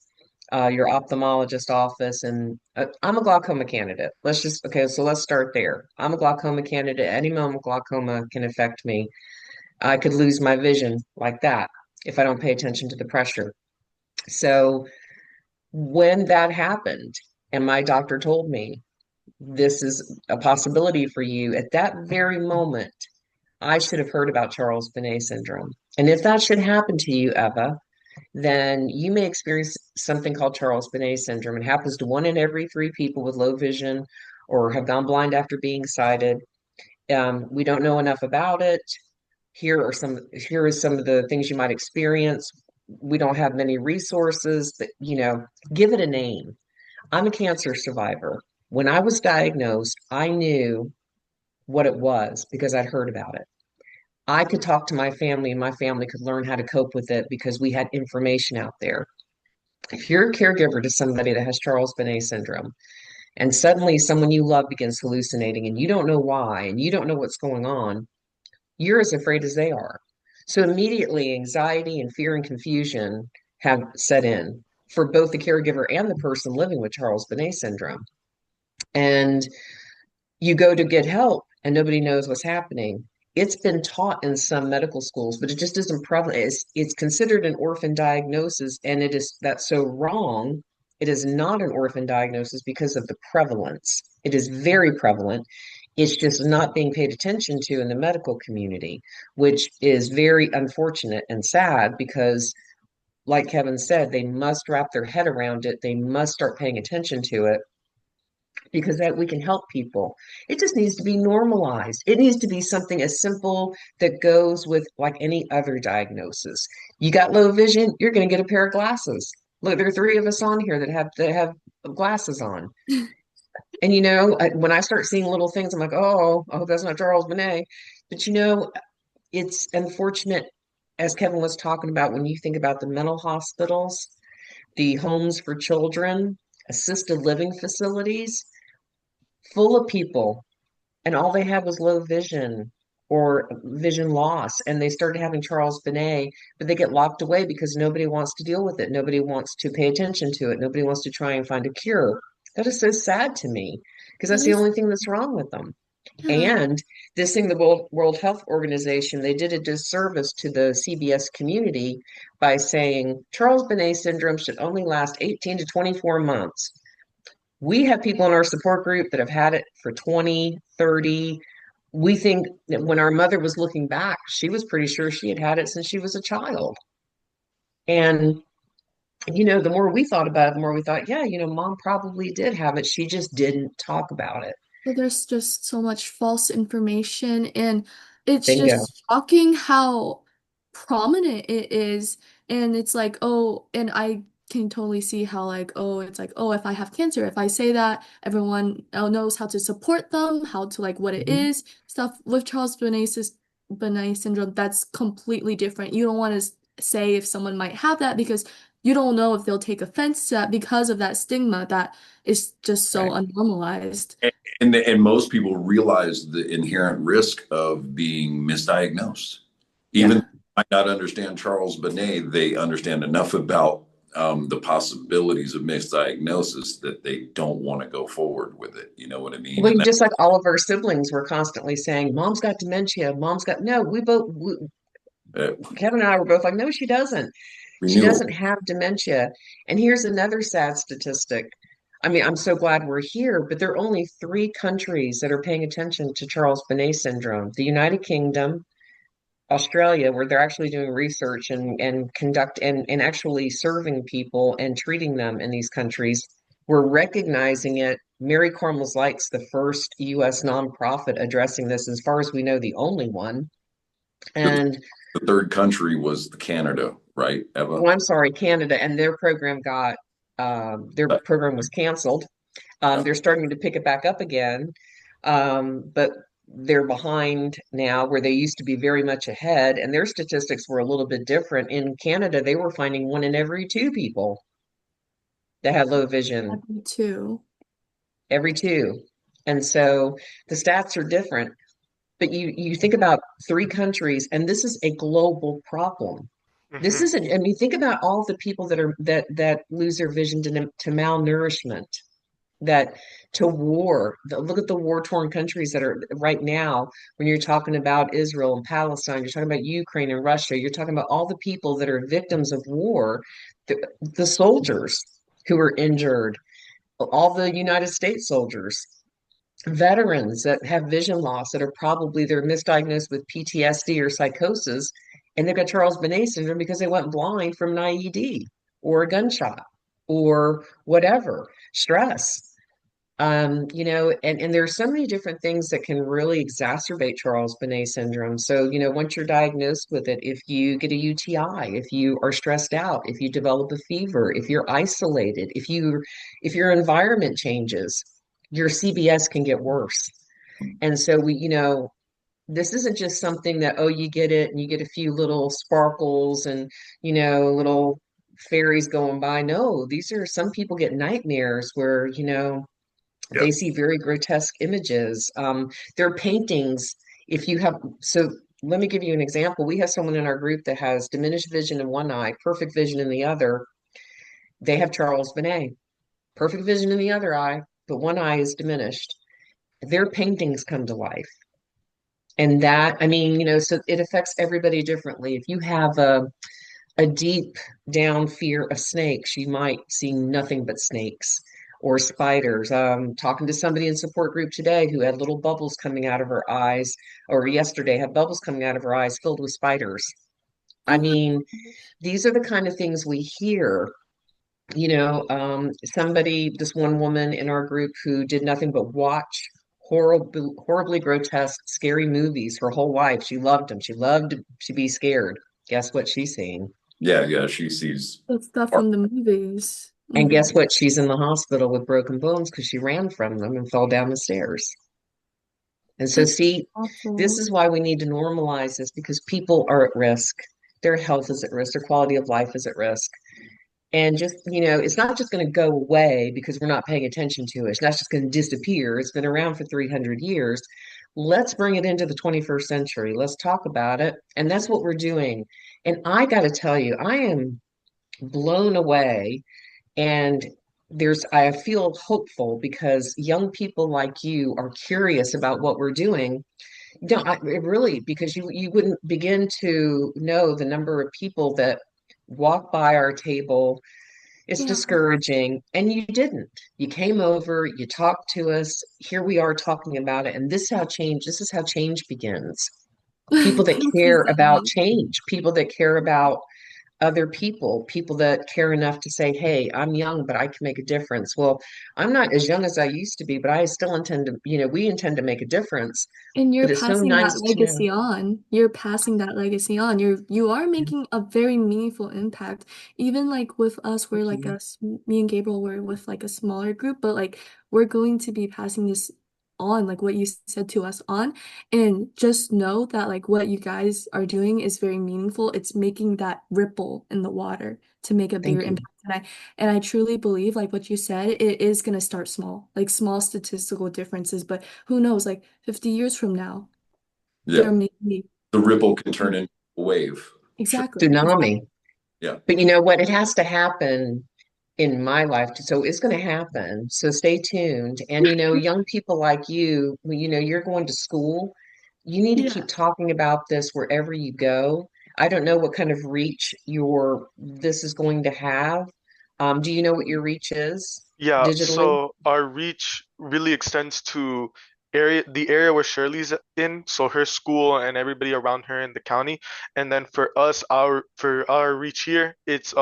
your ophthalmologist office, and I'm a glaucoma candidate. Okay, so let's start there. I'm a glaucoma candidate. At any moment, glaucoma can affect me. I could lose my vision like that if I don't pay attention to the pressure. So when that happened, and my doctor told me, this is a possibility for you, at that very moment, I should have heard about Charles Bonnet syndrome. And if that should happen to you, Eva, then you may experience something called Charles Bonnet syndrome. It happens to one in every three people with low vision or have gone blind after being sighted. We don't know enough about it. Here is some of the things you might experience. We don't have many resources, but you know, give it a name. I'm a cancer survivor. When I was diagnosed, I knew what it was because I'd heard about it. I could talk to my family and my family could learn how to cope with it because we had information out there. If you're a caregiver to somebody that has Charles Bonnet syndrome, and suddenly someone you love begins hallucinating and you don't know why and you don't know what's going on, you're as afraid as they are. So immediately anxiety and fear and confusion have set in for both the caregiver and the person living with Charles Bonnet syndrome. And you go to get help and nobody knows what's happening. It's been taught in some medical schools, but it just isn't prevalent. It's considered an orphan diagnosis, and that's so wrong. It is not an orphan diagnosis because of the prevalence. It is very prevalent. It's just not being paid attention to in the medical community, which is very unfortunate and sad because, like Kevin said, they must wrap their head around it. They must start paying attention to it because that we can help people. It just needs to be normalized. It needs to be something as simple that goes with like any other diagnosis. You got low vision, you're going to get a pair of glasses. Look, there are three of us on here that have glasses on. And when I start seeing little things, I'm like, oh, I hope that's not Charles Bonnet. But it's unfortunate, as Kevin was talking about, when you think about the mental hospitals, the homes for children, assisted living facilities, full of people, and all they had was low vision or vision loss. And they started having Charles Bonnet, but they get locked away because nobody wants to deal with it. Nobody wants to pay attention to it. Nobody wants to try and find a cure. That is so sad to me because That that's the is, only thing that's wrong with them. yeah. And this thing, the World Health Organization, they did a disservice to the CBS community by saying Charles Bonnet syndrome should only last 18 to 24 months. We have people in our support group that have had it for 20, 30. We think that when our mother was looking back, she was pretty sure she had it since she was a child. And, the more we thought about it, the more we thought, yeah, mom probably did have it. She just didn't talk about it. But there's just so much false information, and it's Bingo. just shocking how prominent it is. And it's like, oh, and I can totally see how, like, oh, it's like, oh, if I have cancer, if I say that, everyone knows how to support them, how to, like, what it Mhm. is. Stuff with Bonnet syndrome, that's completely different. You don't want to say if someone might have that because you don't know if they'll take offense to that because of that stigma that is just so Right. unnormalized. And most people realize the inherent risk of being misdiagnosed. Even Yeah. though they might not understand Charles Bonnet, they understand enough about the possibilities of misdiagnosis that they don't want to go forward with it. You know what I mean? Well, And that, just like all of our siblings were constantly saying, Mom's got dementia. Mom's got, no, uh, Kevin and I were both like, no, she doesn't. She renewal. doesn't have dementia. And here's another sad statistic. I mean, I'm so glad we're here, but there are only three countries that are paying attention to Charles Bonnet syndrome: the United Kingdom, Australia, where they're actually doing research and conduct and actually serving people and treating them in these countries. We're recognizing it. Mary Carmel's Light's the first US nonprofit addressing this, as far as we know, the only one. The, And the third country was Canada, right, Eva? I'm sorry, Canada, and their program was canceled. Yeah. They're starting to pick it back up again, but they're behind now where they used to be very much ahead, and their statistics were a little bit different. In Canada, they were finding one in every two people that had low vision, Me too. every two. And so the stats are different. But you think about three countries, and this is a global problem. This Hmm. isn't, I mean, think about all the people that lose their vision to malnourishment, that to war. Look at the war-torn countries that are right now. When you're talking about Israel and Palestine, you're talking about Ukraine and Russia, you're talking about all the people that are victims of war, the soldiers who are injured, all the United States soldiers, veterans that have vision loss that are probably they're misdiagnosed with PTSD or psychosis, and they've got Charles Bonnet syndrome because they went blind from an IED or a gunshot or whatever, stress. And there's so many different things that can really exacerbate Charles Bonnet syndrome. So, once you're diagnosed with it, if you get a UTI, if you are stressed out, if you develop a fever, if you're isolated, if your environment changes, your CBS can get worse. And so This isn't just something that, oh, you get it and you get a few little sparkles and, little fairies going by. No, these are some people get nightmares where, Yeah. they see very grotesque images. Their paintings, if you have, so let me give you an example. We have someone in our group that has diminished vision in one eye, perfect vision in the other. They have Charles Bonnet, perfect vision in the other eye, but one eye is diminished. Their paintings come to life. And that, I mean, so it affects everybody differently. If you have a deep down fear of snakes, you might see nothing but snakes or spiders. Talking to somebody in support group today who had little bubbles coming out of her eyes, or yesterday had bubbles coming out of her eyes filled with spiders. I Oh my mean, gosh. these are the kind of things we hear. This one woman in our group who did nothing but watch horribly grotesque, scary movies her whole life. She loved them. She loved to be scared. Guess what she's seeing? Yeah, yeah, she sees That's stuff art. from the movies. And Hmm. guess what? She's in the hospital with broken bones because she ran from them and fell down the stairs. And so, That's see, this awful. is why we need to normalize this because people are at risk. Their health is at risk. Their quality of life is at risk. And just, it's not just going to go away because we're not paying attention to it. It's not just going to disappear. It's been around for 300 years. Let's bring it into the 21st century. Let's talk about it. And that's what we're doing. And I got to tell you, I am blown away. And I feel hopeful because young people like you are curious about what we're doing. No, it really, because you wouldn't begin to know the number of people that walk by our table. It's Yeah. discouraging. And you didn't. You came over, you talked to us. Here we are talking about it. And this is how change begins. People that This is care about definitely. change, people that care about other people, people that care enough to say, hey, I'm young, but I can make a difference. Well, I'm not as young as I used to be, but I still intend to, we intend to make a difference. And you're But it's so passing that nice to know. legacy on. You're passing that legacy on. You are making a very meaningful impact. Even like with us, we're Thank like you. me and Gabriel were with like a smaller group, but like we're going to be passing this on, like what you said to us on. And just know that like what you guys are doing is very meaningful. It's making that ripple in the water to make a bigger Thank you. impact. And I truly believe like what you said, it is gonna start small, like small statistical differences, but who knows, like 50 years from now, Yeah, there may be. the ripple can turn into a wave. Sure. Exactly, exactly. Tsunami. Yeah. But you know what? It has to happen in my life. So it's going to happen. So stay tuned. And, young people like you, you're going to school. You need to Yeah. keep talking about this wherever you go. I don't know what kind of reach this is going to have. Do you know what your reach is Yeah, digitally? so our reach really extends to the area where Shirley's in, so her school and everybody around her in the county. And then for us, our reach here, it's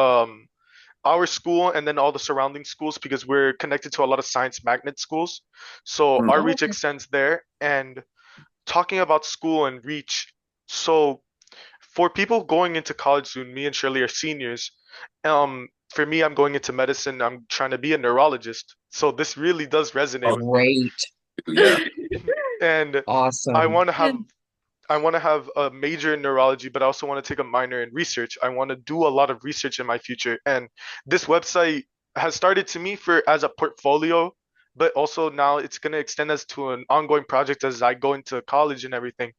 our school and then all the surrounding schools because we're connected to a lot of science magnet schools. So Mm. our Oh, reach okay. extends there. And talking about school and reach, so for people going into college soon, me and Shirley are seniors. For me, I'm going into medicine. I'm trying to be a neurologist. So this really does resonate Oh, with me. Great. yeah. And I Awesome. want to have And I want to have a major in neurology, but I also want to take a minor in research. I want to do a lot of research in my future. And this website has started to me for as a portfolio, but also now it's going to extend us to an ongoing project as I go into college and everything.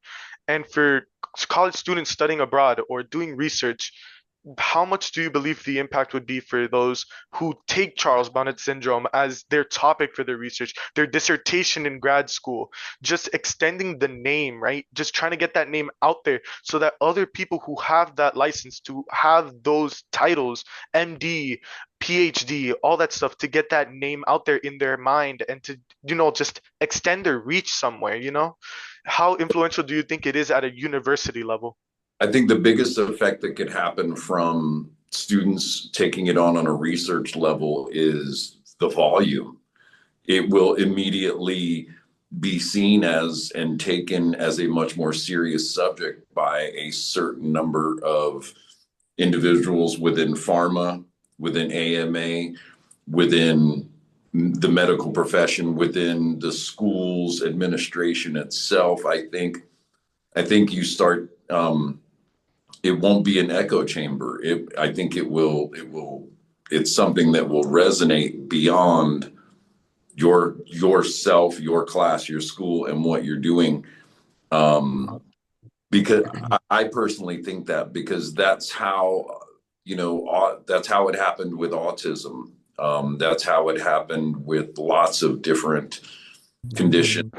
And for college students studying abroad or doing research, how much do you believe the impact would be for those who take Charles Bonnet syndrome as their topic for their research, their dissertation in grad school, just extending the name, right? Just trying to get that name out there so that other people who have that license to have those titles, MD, PhD, all that stuff, to get that name out there in their mind and to, just extend their reach somewhere? How influential do you think it is at a university level? I think the biggest effect that could happen from students taking it on a research level is the volume. It will immediately be seen as and taken as a much more serious subject by a certain number of individuals within pharma, within AMA, within the medical profession, within the schools administration itself. I think I think you start, it won't be an echo chamber. I think it's something that will resonate beyond yourself, your class, your school, and what you're doing. Because I personally think that, because that's how, that's how it happened with autism. That's how it happened with lots of different conditions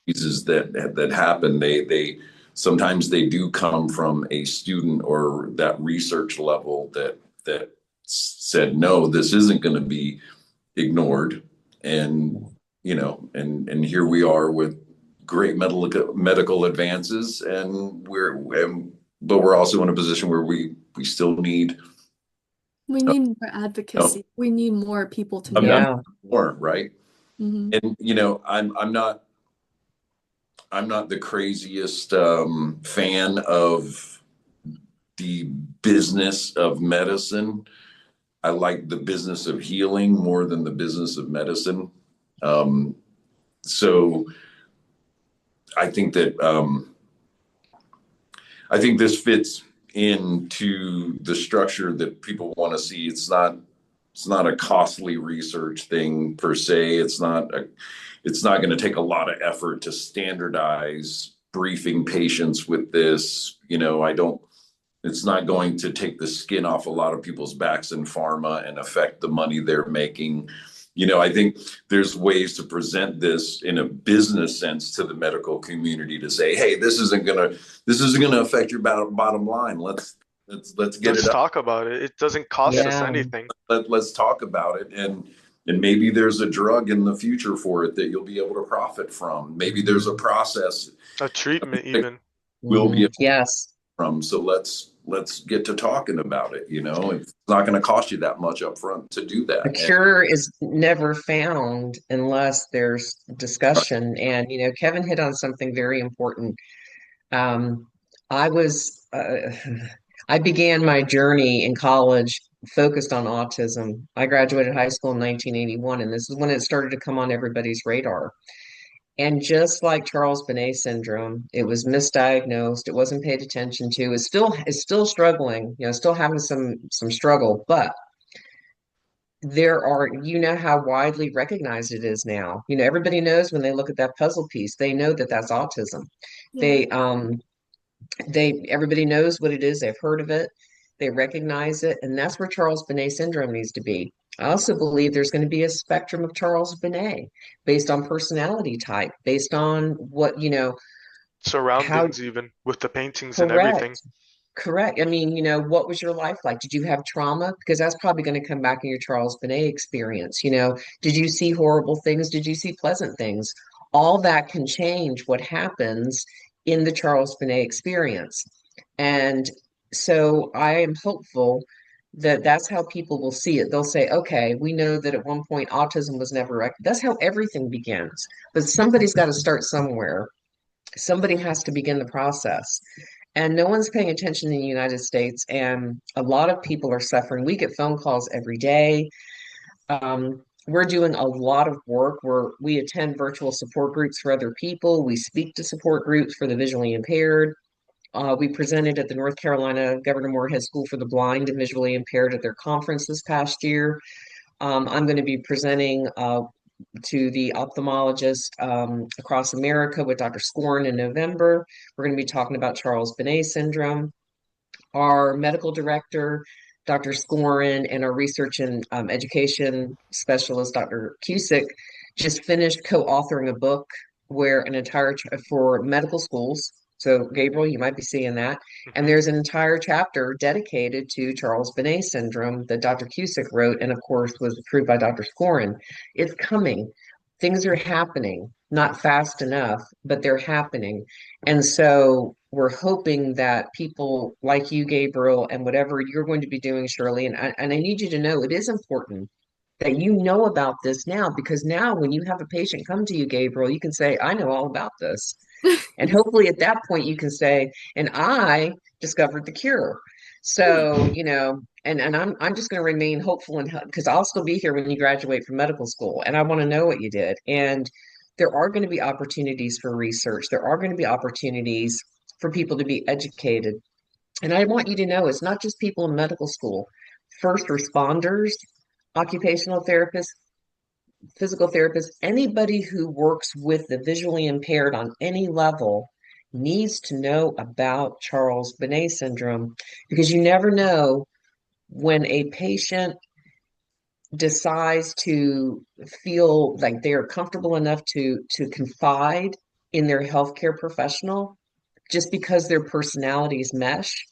that happen. They sometimes they do come from a student or that research level that said, no, this isn't going to be ignored. And and here we are with great medical advances, and but we're also in a position where we still need, We need more advocacy. We need more people to know. Yeah. more, right? Hmm. And I'm not the craziest fan of the business of medicine. I like the business of healing more than the business of medicine. So I think that I think this fits into the structure that people want to see. It's not a costly research thing per se. It's not going to take a lot of effort to standardize briefing patients with this. I don't, it's not going to take the skin off a lot of people's backs in pharma and affect the money they're making. I think there's ways to present this in a business sense to the medical community to say, hey, this isn't gonna affect your bottom line. Let's get Let's it up. talk about it. It doesn't cost us Yeah. anything. Let's talk about it. And maybe there's a drug in the future for it that you'll be able to profit from. Maybe there's a process A treatment even. we'll be able Yes. from. So let's get to talking about it. It's not going to cost you that much up front to do that. A cure is never found unless there's discussion. And, Kevin hit on something very important. Um, I was, I began my journey in college focused on autism. I graduated high school in 1981, and this is when it started to come on everybody's radar. And just like Charles Bonnet syndrome, it was misdiagnosed. It wasn't paid attention to. It's still struggling, still having some struggle, but there are, how widely recognized it is now. Everybody knows when they look at that puzzle piece, they know that that's autism. Yeah. Everybody knows what it is. They've heard of it. They recognize it, and that's where Charles Bonnet syndrome needs to be. I also believe there's going to be a spectrum of Charles Bonnet based on personality type, based on what, how Surroundings even with the paintings and everything. correct. Correct. I mean, what was your life like? Did you have trauma? Because that's probably going to come back in your Charles Bonnet experience. Did you see horrible things? Did you see pleasant things? All that can change what happens in the Charles Bonnet experience. And so I am hopeful that that's how people will see it. They'll say, okay, we know that at one point autism was never that's how everything begins. But somebody's got to start somewhere. Somebody has to begin the process. And no one's paying attention in the United States, and a lot of people are suffering. We get phone calls every day. We're doing a lot of work where we attend virtual support groups for other people. We speak to support groups for the visually impaired. We presented at the North Carolina Governor Moorhead School for the Blind and Visually Impaired at their conference this past year. I'm going to be presenting to the ophthalmologist across America with Dr. Scorn in November. We're going to be talking about Charles Bonnet syndrome. Our medical director, Dr. Scorin, and our research and education specialist, Dr. Cusick, just finished co-authoring a book where for medical schools. So, Gabriel, you might be seeing that. And Hmm. there's an entire chapter dedicated to Charles Bonnet syndrome that Dr. Cusick wrote, and of course was approved by Dr. Scorin. It's coming. Things are happening, not fast enough, but they're happening. And so we're hoping that people like you, Gabriel, and whatever you're going to be doing, Shirley, and I need you to know it is important that you know about this now, because now when you have a patient come to you, Gabriel, you can say, I know all about this. And hopefully at that point you can say, and I discovered the cure. So, and I'm just going to remain hopeful and because I'll still be here when you graduate from medical school and I want to know what you did. And there are going to be opportunities for research. There are going to be opportunities for people to be educated. And I want you to know it's not just people in medical school, first responders, occupational therapists, physical therapists, anybody who works with the visually impaired on any level needs to know about Charles Bonnet syndrome because you never know when a patient decides to feel like they're comfortable enough to confide in their healthcare professional just because their personalities mesh.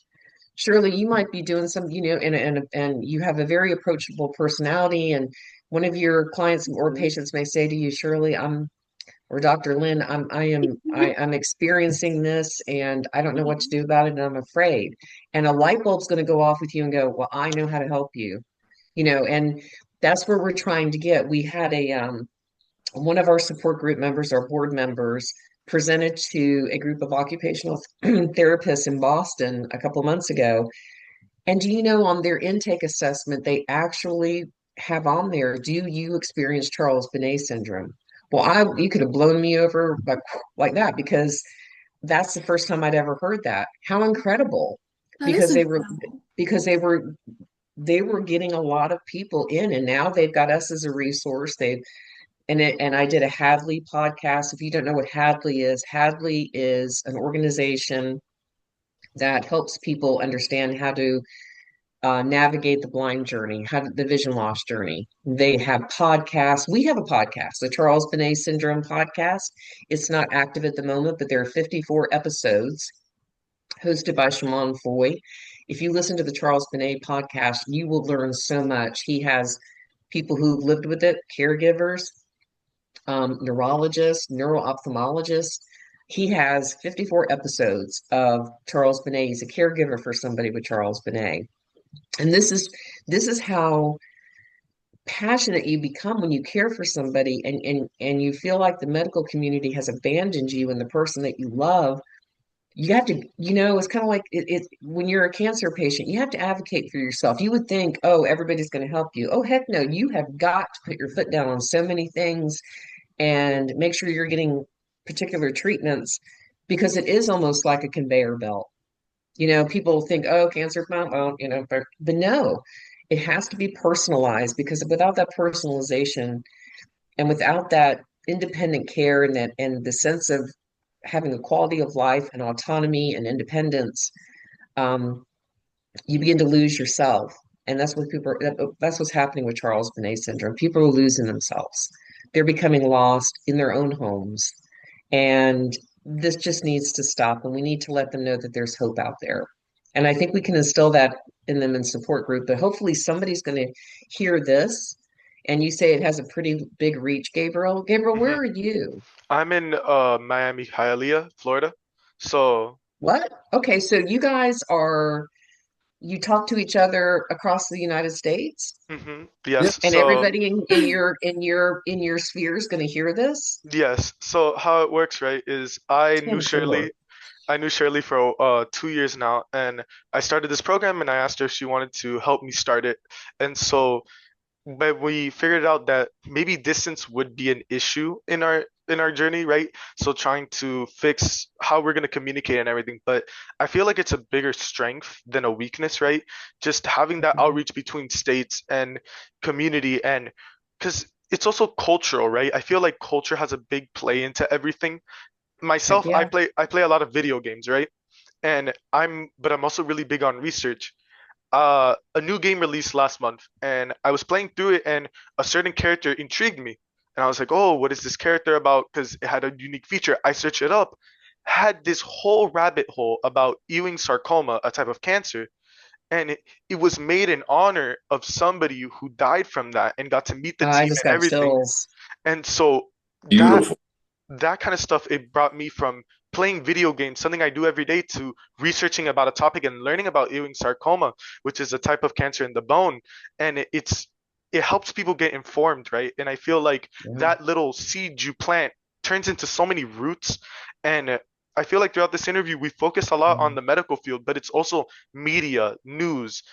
Shirley, you might be doing some, and you have a very approachable personality, and one of your clients or patients may say to you, Shirley, or Dr. Lynn, I'm experiencing this and I don't know what to do about it and I'm afraid. And a light bulb's going to go off with you and go, well, I know how to help you, and that's where we're trying to get. We had one of our support group members, our board members, presented to a group of occupational therapists in Boston a couple months ago. And do you know on their intake assessment, they actually have on there, do you experience Charles Bonnet syndrome? Well, you could have blown me over like that because that's the first time I'd ever heard that. How incredible. That is Because incredible. because they were getting a lot of people in and now they've got us as a resource. And I did a Hadley podcast. If you don't know what Hadley is an organization that helps people understand how to navigate the blind journey, the vision loss journey. They have podcasts. We have a podcast, the Charles Bonnet Syndrome podcast. It's not active at the moment, but there are 54 episodes hosted by Shimon Foy. If you listen to the Charles Bonnet podcast, you will learn so much. He has people who've lived with it, caregivers, neurologists, neuro-ophthalmologists. He has 54 episodes of Charles Bonnet. He's a caregiver for somebody with Charles Bonnet. And this is how passionate you become when you care for somebody and you feel like the medical community has abandoned you and the person that you love. You have to, it's kind of like when you're a cancer patient, you have to advocate for yourself. You would think, oh, everybody's going to help you. Oh, heck no, you have got to put your foot down on so many things and make sure you're getting particular treatments because it is almost like a conveyor belt. People think, oh, cancer, well, but no, it has to be personalized because without that personalization and without that independent care and the sense of having a quality of life and autonomy and independence, um, you begin to lose yourself. And that's what's happening with Charles Bonnet syndrome. People are losing themselves. They're becoming lost in their own homes. And this just needs to stop. And we need to let them know that there's hope out there. And I think we can instill that in them in support group, but hopefully somebody's going to hear this. And you say it has a pretty big reach, Gabriel. Gabriel, where Hmm. are you? I'm in Miami, Hialeah, Florida. So, What? Okay, so you talk to each other across the United States, yes. and So everybody in your sphere is going to hear this? yes. So how it works, right, is Tim Taylor. I knew Shirley for 2 years now, and I started this program, and I asked her if she wanted to help me start it. And so but we figured out that maybe distance would be an issue in our journey, right? So trying to fix how we're going to communicate and everything. But I feel like it's a bigger strength than a weakness, right? Just having that Mhm. outreach between states and community, and because it's also cultural, right? I feel like culture has a big play into everything. Heck Myself, yeah. I play a lot of video games, right? And I'm also really big on research. A new game released last month, and I was playing through it, and a certain character intrigued me. And I was like, oh, what is this character about? Because it had a unique feature. I searched it up, had this whole rabbit hole about Ewing sarcoma, a type of cancer. And it was made in honor of somebody who died from that and got to meet the I team just and got everything. chills. And so that Beautiful. that kind of stuff, it brought me from playing video games, something I do every day, to researching about a topic and learning about Ewing sarcoma, which is a type of cancer in the bone. And it helps people get informed, right? And I feel like Yeah. that little seed you plant turns into so many roots. And I feel like throughout this interview, we focus a lot on Mhm. the medical field, but it's also media, news,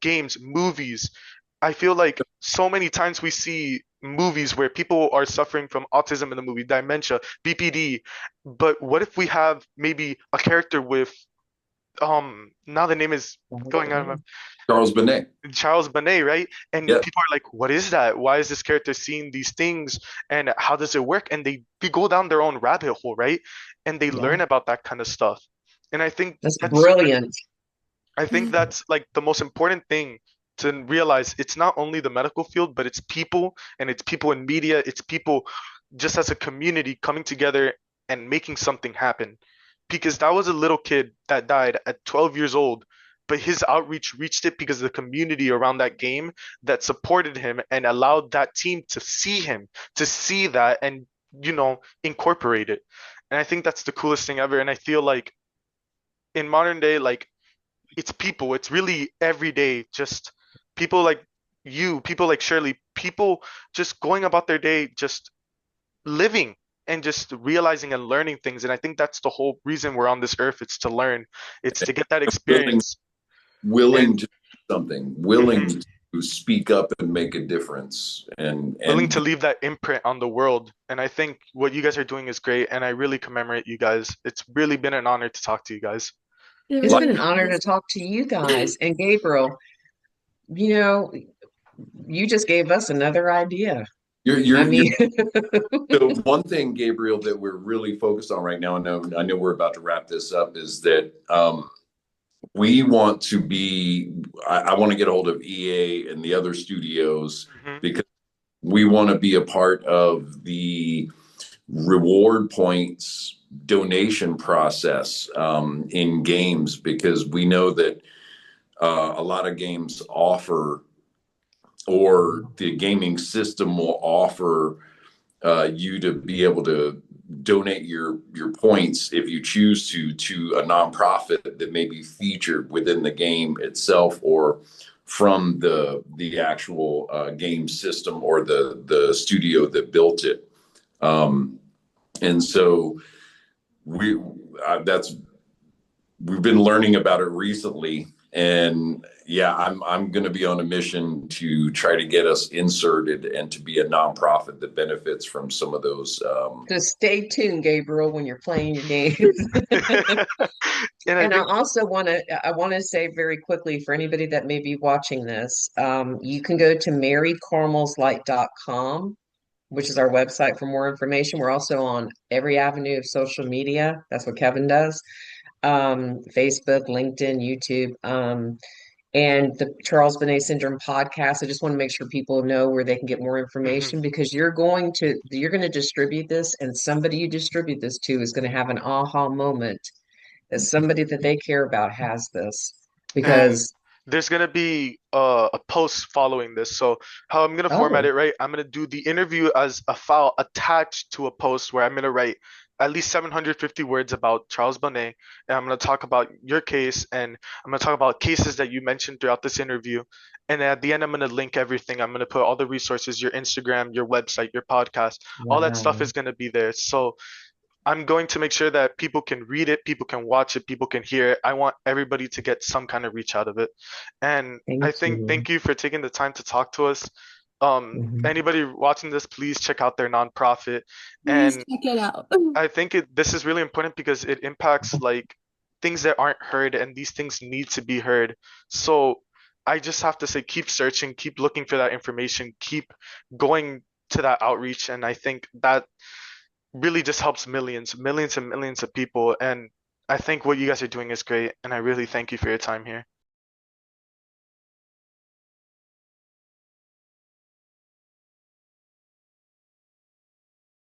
games, movies. I feel like so many times we see movies where people are suffering from autism in the movie, dementia, BPD. But what if we have maybe a character with now the name is going out of my Charles Bonnet. Charles Bonnet, right? And Yeah. people are like, what is that? Why is this character seeing these things? And how does it work? And they go down their own rabbit hole, right? And they Yeah, learn about that kind of stuff. And that's brilliant. I think that's like the most important thing to realize. It's not only the medical field, but it's people, and it's people in media, it's people just as a community coming together and making something happen. Because that was a little kid that died at 12 years old, but his outreach reached it because of the community around that game that supported him and allowed that team to see him, to see that and, incorporate it. And I think that's the coolest thing ever. And I feel like in modern day, like it's people, it's really every day, just people like you, people like Shirley, people just going about their day, just living and just realizing and learning things. And I think that's the whole reason we're on this earth. It's to learn, it's to get that Willing, experience willing and to do something, mhm, willing to speak up and make a difference, willing and to leave that imprint on the world. And I think what you guys are doing is great. And I really commemorate you guys. It's really been an honor to talk to you guys. It It's like been really an honor to has. talk to you guys. And Gabriel, you know, you just gave us another idea. I you're mean, so one thing, Gabriel, that we're really focused on right now. I know we're about to wrap this up. Is that we want to be? I want to get a hold of EA and the other studios Hmm. because we want to be a part of the reward points donation process in games because we know that a lot of games offer or the gaming system will offer you to be able to donate your points if you choose to a nonprofit that may be featured within the game itself or from the actual game system or the studio that built it. And so we that's we've been learning about it recently, and yeah, I'm going to be on a mission to try to get us inserted and to be a nonprofit that benefits from some of those. just stay tuned, Gabriel, when you're playing your games. And I And think, I want to say very quickly for anybody that may be watching this, you can go to marycarmelslight.com, which is our website for more information. We're also on every avenue of social media. That's what Kevin does. Facebook, LinkedIn, YouTube. And the Charles Bonnet Syndrome podcast. I just want to make sure people know where they can get more mhm. information because you're going to distribute this, and somebody you distribute this to is going to have an aha moment that somebody that they care about has this. And Because there's gonna be a post following this. So how I'm gonna format oh, it, right? I'm gonna do the interview as a file attached to a post where I'm gonna write at least 750 words about Charles Bonnet, and I'm gonna talk about your case, and I'm gonna talk about cases that you mentioned throughout this interview. And at the end, I'm gonna link everything. I'm gonna put all the resources, your Instagram, your website, your podcast, all that stuff wow, is gonna be there. So I'm going to make sure that people can read it, people can watch it, people can hear it. I want everybody to get some kind of reach out of it. And I thank think you. thank you for taking the time to talk to us. Mhm. Anybody watching this, please check out their nonprofit. Please And check it out. I think this is really important because it impacts like things that aren't heard, and these things need to be heard. So I just have to say, keep searching, keep looking for that information, keep going to that outreach. And I think that really just helps millions, millions and millions of people. And I think what you guys are doing is great. And I really thank you for your time here.